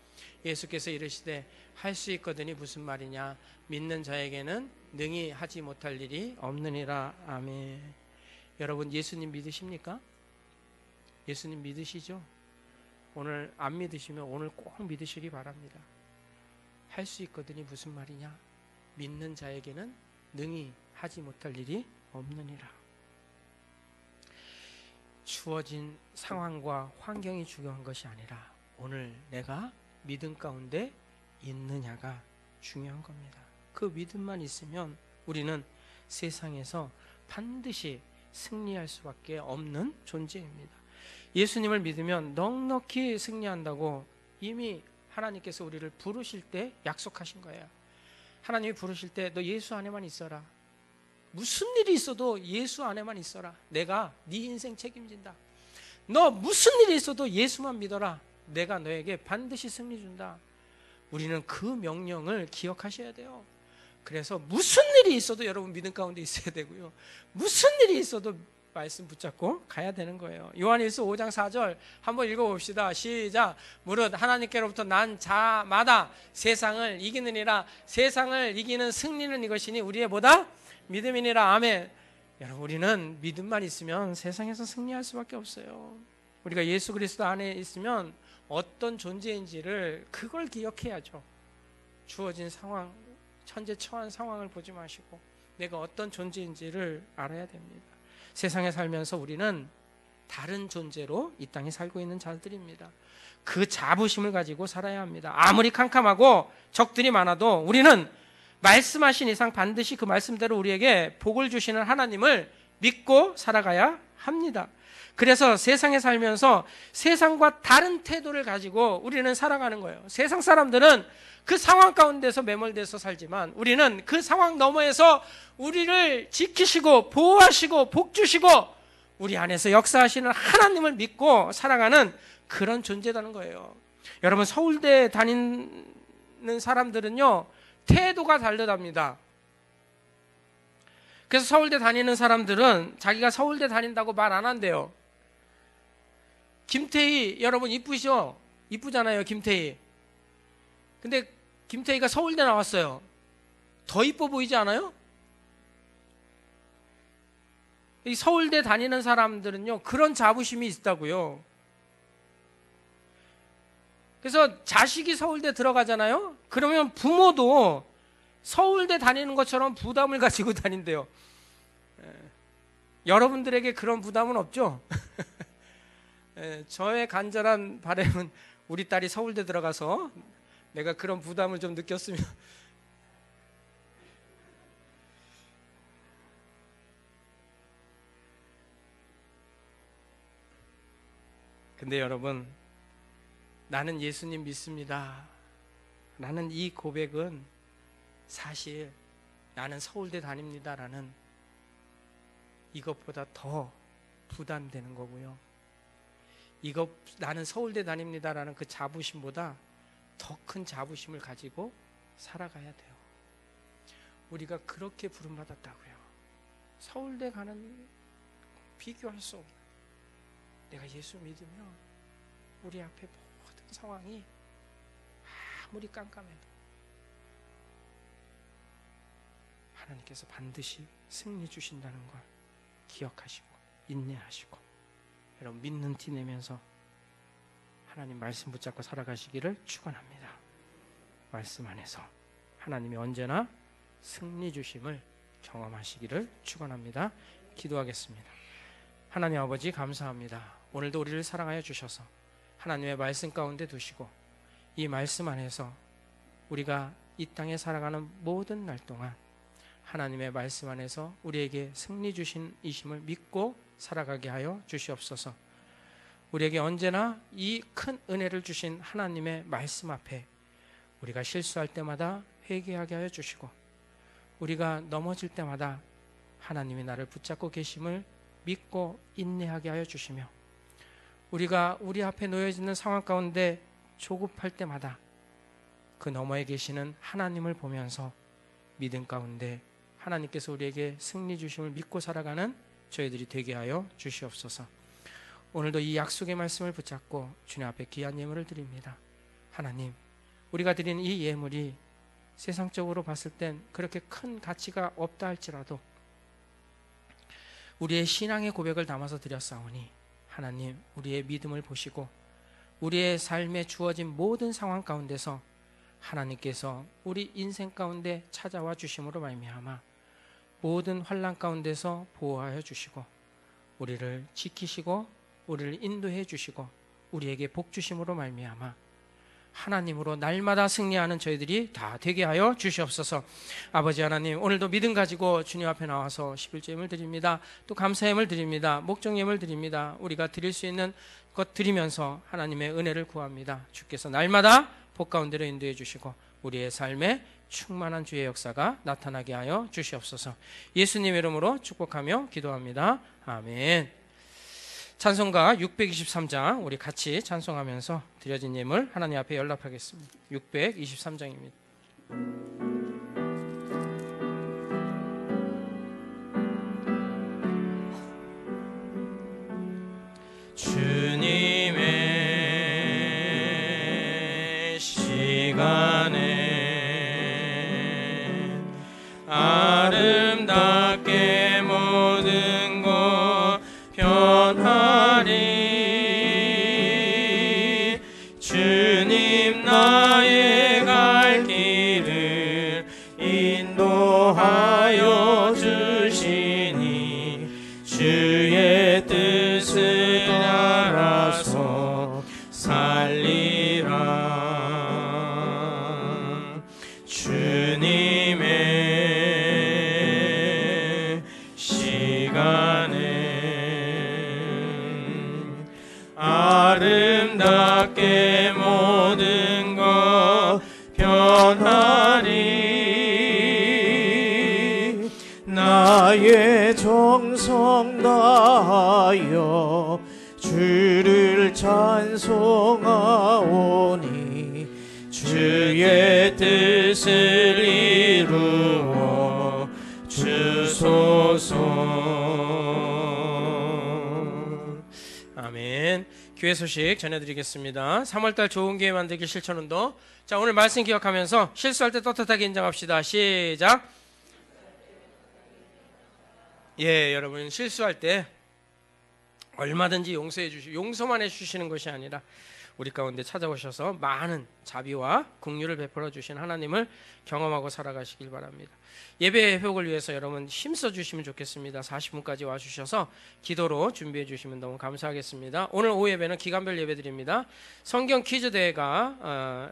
예수께서 이르시되 할 수 있거든이 무슨 말이냐? 믿는 자에게는 능히 하지 못할 일이 없느니라. 아멘. 여러분 예수님 믿으십니까? 예수님 믿으시죠? 오늘 안 믿으시면 오늘 꼭 믿으시기 바랍니다. 할 수 있거든이 무슨 말이냐? 믿는 자에게는 능히 하지 못할 일이 없느니라. 주어진 상황과 환경이 중요한 것이 아니라 오늘 내가 믿음 가운데 있느냐가 중요한 겁니다. 그 믿음만 있으면 우리는 세상에서 반드시 승리할 수밖에 없는 존재입니다. 예수님을 믿으면 넉넉히 승리한다고 이미 하나님께서 우리를 부르실 때 약속하신 거예요. 하나님이 부르실 때 너 예수 안에만 있어라. 무슨 일이 있어도 예수 안에만 있어라. 내가 네 인생 책임진다. 너 무슨 일이 있어도 예수만 믿어라. 내가 너에게 반드시 승리 준다. 우리는 그 명령을 기억하셔야 돼요. 그래서 무슨 일이 있어도 여러분 믿음 가운데 있어야 되고요. 무슨 일이 있어도 말씀 붙잡고 가야 되는 거예요. 요한일서 5장 4절 한번 읽어봅시다. 시작. 무릇 하나님께로부터 난 자마다 세상을 이기느니라. 세상을 이기는 승리는 이것이니 우리의 뭐다? 믿음이니라. 아멘. 여러분 우리는 믿음만 있으면 세상에서 승리할 수밖에 없어요. 우리가 예수 그리스도 안에 있으면 어떤 존재인지를 그걸 기억해야죠. 주어진 상황, 천재처한 상황을 보지 마시고 내가 어떤 존재인지를 알아야 됩니다. 세상에 살면서 우리는 다른 존재로 이 땅에 살고 있는 자들입니다. 그 자부심을 가지고 살아야 합니다. 아무리 캄캄하고 적들이 많아도 우리는 말씀하신 이상 반드시 그 말씀대로 우리에게 복을 주시는 하나님을 믿고 살아가야 합니다. 그래서 세상에 살면서 세상과 다른 태도를 가지고 우리는 살아가는 거예요. 세상 사람들은 그 상황 가운데서 매몰돼서 살지만 우리는 그 상황 너머에서 우리를 지키시고 보호하시고 복주시고 우리 안에서 역사하시는 하나님을 믿고 살아가는 그런 존재라는 거예요. 여러분, 서울대 다니는 사람들은요, 태도가 다르답니다. 그래서 서울대 다니는 사람들은 자기가 서울대 다닌다고 말 안 한대요. 김태희 여러분 이쁘시죠? 이쁘잖아요, 김태희. 근데 김태희가 서울대 나왔어요. 더 이뻐 보이지 않아요? 이 서울대 다니는 사람들은요, 그런 자부심이 있다고요. 그래서 자식이 서울대 들어가잖아요? 그러면 부모도 서울대 다니는 것처럼 부담을 가지고 다닌대요. 여러분들에게 그런 부담은 없죠? 저의 간절한 바람은 우리 딸이 서울대 들어가서 내가 그런 부담을 좀 느꼈으면. 근데 여러분, 나는 예수님 믿습니다. 라는 이 고백은 사실 나는 서울대 다닙니다라는 이것보다 더 부담되는 거고요. 나는 서울대 다닙니다라는 그 자부심보다 더 큰 자부심을 가지고 살아가야 돼요. 우리가 그렇게 부름받았다고요. 서울대 가는 비교할 수 없는, 내가 예수 믿으면 우리 앞에 모든 상황이 아무리 깜깜해도 하나님께서 반드시 승리 주신다는 걸 기억하시고 인내하시고 여러분 믿는 티 내면서 하나님 말씀 붙잡고 살아가시기를 축원합니다. 말씀 안에서 하나님이 언제나 승리 주심을 경험하시기를 축원합니다. 기도하겠습니다. 하나님 아버지 감사합니다. 오늘도 우리를 사랑하여 주셔서 하나님의 말씀 가운데 두시고 이 말씀 안에서 우리가 이 땅에 살아가는 모든 날 동안 하나님의 말씀 안에서 우리에게 승리 주신 이심을 믿고 살아가게 하여 주시옵소서. 우리에게 언제나 이 큰 은혜를 주신 하나님의 말씀 앞에 우리가 실수할 때마다 회개하게 하여 주시고 우리가 넘어질 때마다 하나님이 나를 붙잡고 계심을 믿고 인내하게 하여 주시며 우리가 우리 앞에 놓여지는 상황 가운데 조급할 때마다 그 너머에 계시는 하나님을 보면서 믿음 가운데 하나님께서 우리에게 승리 주심을 믿고 살아가는 저희들이 되게 하여 주시옵소서. 오늘도 이 약속의 말씀을 붙잡고 주님 앞에 귀한 예물을 드립니다. 하나님, 우리가 드리는 이 예물이 세상적으로 봤을 땐 그렇게 큰 가치가 없다 할지라도 우리의 신앙의 고백을 담아서 드렸사오니 하나님, 우리의 믿음을 보시고 우리의 삶에 주어진 모든 상황 가운데서 하나님께서 우리 인생 가운데 찾아와 주심으로 말미암아 모든 환난 가운데서 보호하여 주시고 우리를 지키시고 우리를 인도해 주시고 우리에게 복 주심으로 말미암아 하나님으로 날마다 승리하는 저희들이 다 되게 하여 주시옵소서. 아버지 하나님, 오늘도 믿음 가지고 주님 앞에 나와서 11조 예물 드립니다. 또 감사 예물 드립니다. 목적 예물 드립니다. 우리가 드릴 수 있는 것 드리면서 하나님의 은혜를 구합니다. 주께서 날마다 복 가운데로 인도해 주시고 우리의 삶에 충만한 주의 역사가 나타나게 하여 주시옵소서. 예수님 이름으로 축복하며 기도합니다. 아멘. 찬송가 623장 우리 같이 찬송하면서 드려진 예물 하나님 앞에 연락하겠습니다. 623장입니다. 주님의 시간에 아름답게 모든 것 변하리. 주님 나의 갈 길을 인도하여 주시니 주의 뜻을 알아서 살리라. 주님의 시간에 나의 정성 다하여 주를 찬송하오니 주의 뜻을 이루어 주소서. 아멘. 교회 소식 전해드리겠습니다. 3월달 좋은 교회 만들기 실천운동. 자, 오늘 말씀 기억하면서 실수할 때 떳떳하게 인정합시다. 시작. 예, 여러분 실수할 때 얼마든지 용서해 주시고, 용서만 해주시는 것이 아니라 우리 가운데 찾아오셔서 많은 자비와 긍휼을 베풀어 주신 하나님을 경험하고 살아가시길 바랍니다. 예배 회복을 위해서 여러분 힘써 주시면 좋겠습니다. 40분까지 와주셔서 기도로 준비해 주시면 너무 감사하겠습니다. 오늘 오후 예배는 기간별 예배 드립니다. 성경 퀴즈 대회가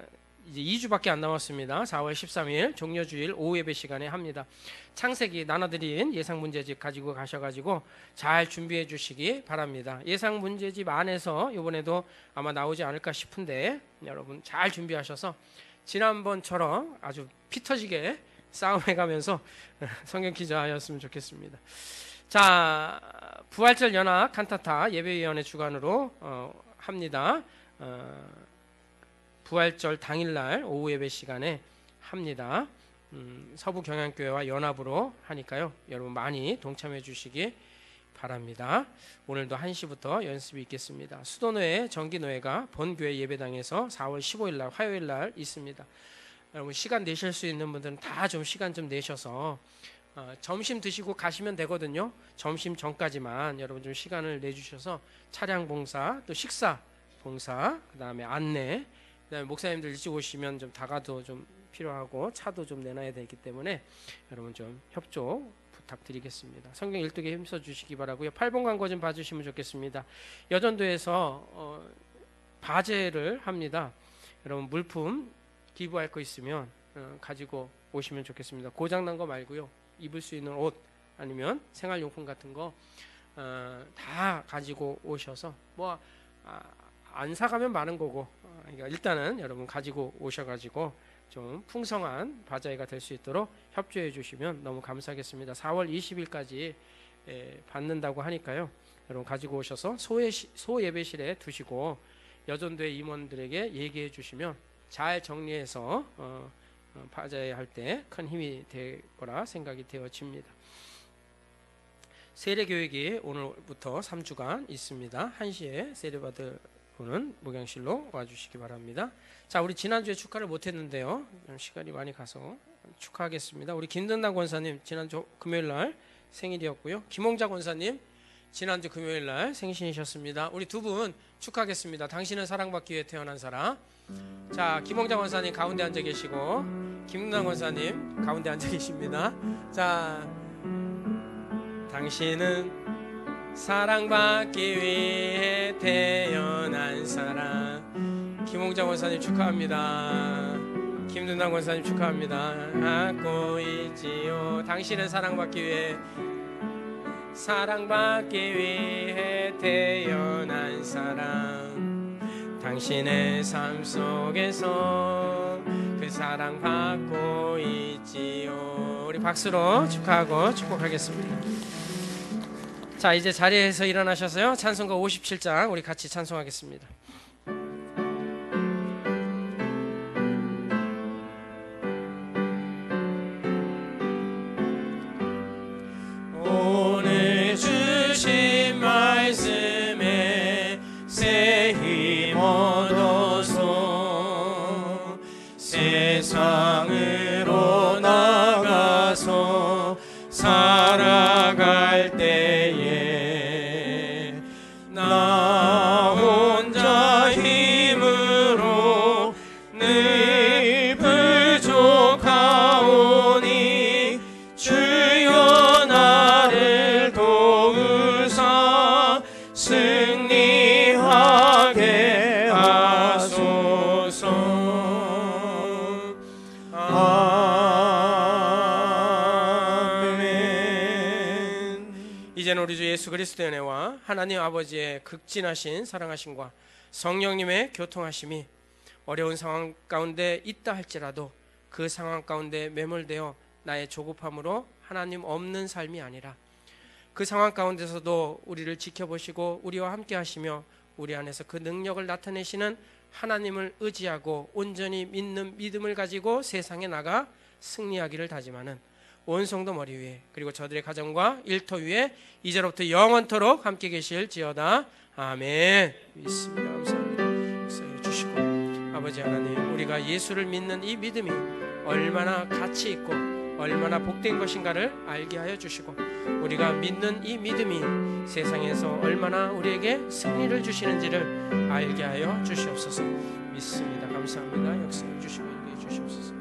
이제 2주밖에 안 남았습니다. 4월 13일 종료주일 오후 예배 시간에 합니다. 창세기 나눠드린 예상 문제집 가지고 가셔가지고 잘 준비해 주시기 바랍니다. 예상 문제집 안에서 이번에도 아마 나오지 않을까 싶은데 여러분 잘 준비하셔서 지난번처럼 아주 피 터지게 싸움해가면서 성경 퀴즈 하였으면 좋겠습니다. 자, 부활절 연합 칸타타 예배위원회 주관으로 합니다. 부활절 당일날 오후 예배 시간에 합니다. 서부경향교회와 연합으로 하니까요. 여러분 많이 동참해 주시기 바랍니다. 오늘도 1시부터 연습이 있겠습니다. 수도노회, 정기노회가 본교회 예배당에서 4월 15일날 화요일날 있습니다. 여러분 시간 내실 수 있는 분들은 다 좀 시간 좀 내셔서 점심 드시고 가시면 되거든요. 점심 전까지만 여러분 좀 시간을 내주셔서 차량 봉사, 또 식사 봉사, 그 다음에 안내, 그다음에 목사님들 일찍 오시면 좀 다가도 좀 필요하고 차도 좀 내놔야 되기 때문에 여러분 좀 협조 부탁드리겠습니다. 성경 일독에 힘써 주시기 바라고요. 8번 광고 좀 봐주시면 좋겠습니다. 여전도에서 바제를 합니다. 여러분 물품 기부할 거 있으면 가지고 오시면 좋겠습니다. 고장난 거 말고요. 입을 수 있는 옷 아니면 생활용품 같은 거 다 가지고 오셔서 안 사가면 많은 거고 그러니까 일단은 여러분 가지고 오셔가지고 좀 풍성한 바자회가 될 수 있도록 협조해 주시면 너무 감사하겠습니다. 4월 20일까지 받는다고 하니까요. 여러분 가지고 오셔서 소예배실에 두시고 여전도의 임원들에게 얘기해 주시면 잘 정리해서 바자회 할 때 큰 힘이 될 거라 생각이 되어집니다. 세례교육이 오늘부터 3주간 있습니다. 1시에 세례받을 분은 목양실로 와주시기 바랍니다. 자, 우리 지난주에 축하를 못했는데요. 시간이 많이 가서 축하하겠습니다. 우리 김든당 권사님 지난주 금요일날 생일이었고요. 김홍자 권사님 지난주 금요일날 생신이셨습니다. 우리 두 분 축하하겠습니다. 당신은 사랑받기 위해 태어난 사람. 자, 김홍자 권사님 가운데 앉아 계시고 김든당 권사님 가운데 앉아 계십니다. 자, 당신은 사랑받기 위해 태어난 사람. 김홍자 권사님 축하합니다. 김든당 권사님 축하합니다. 갖고 있지요. 당신은 사랑받기 위해 태어난 사람. 당신의 삶 속에서 그 사랑 받고 있지요. 우리 박수로 축하하고 축복하겠습니다. 자, 이제 자리에서 일어나셔서요. 찬송가 57장 우리 같이 찬송하겠습니다. 오늘 주신 말씀에 새 힘 얻어서 세상으로 나가서 살아갈 때에 나 혼자 힘으로 늘 부족하오니 주여 나를 도우사 승리하게 하소서. 이제는 우리 주 예수 그리스도의 은혜와 하나님 아버지의 극진하신 사랑하심과 성령님의 교통하심이 어려운 상황 가운데 있다 할지라도 그 상황 가운데 매몰되어 나의 조급함으로 하나님 없는 삶이 아니라 그 상황 가운데서도 우리를 지켜보시고 우리와 함께 하시며 우리 안에서 그 능력을 나타내시는 하나님을 의지하고 온전히 믿는 믿음을 가지고 세상에 나가 승리하기를 다짐하는 온 성도 머리 위에 그리고 저들의 가정과 일터 위에 이제로부터 영원토록 함께 계실지어다. 아멘. 믿습니다. 감사합니다. 역사해 주시고 아버지 하나님, 우리가 예수를 믿는 이 믿음이 얼마나 가치 있고 얼마나 복된 것인가를 알게 하여 주시고 우리가 믿는 이 믿음이 세상에서 얼마나 우리에게 승리를 주시는지를 알게 하여 주시옵소서. 믿습니다. 감사합니다. 역사해 주시고 인도해 주시옵소서.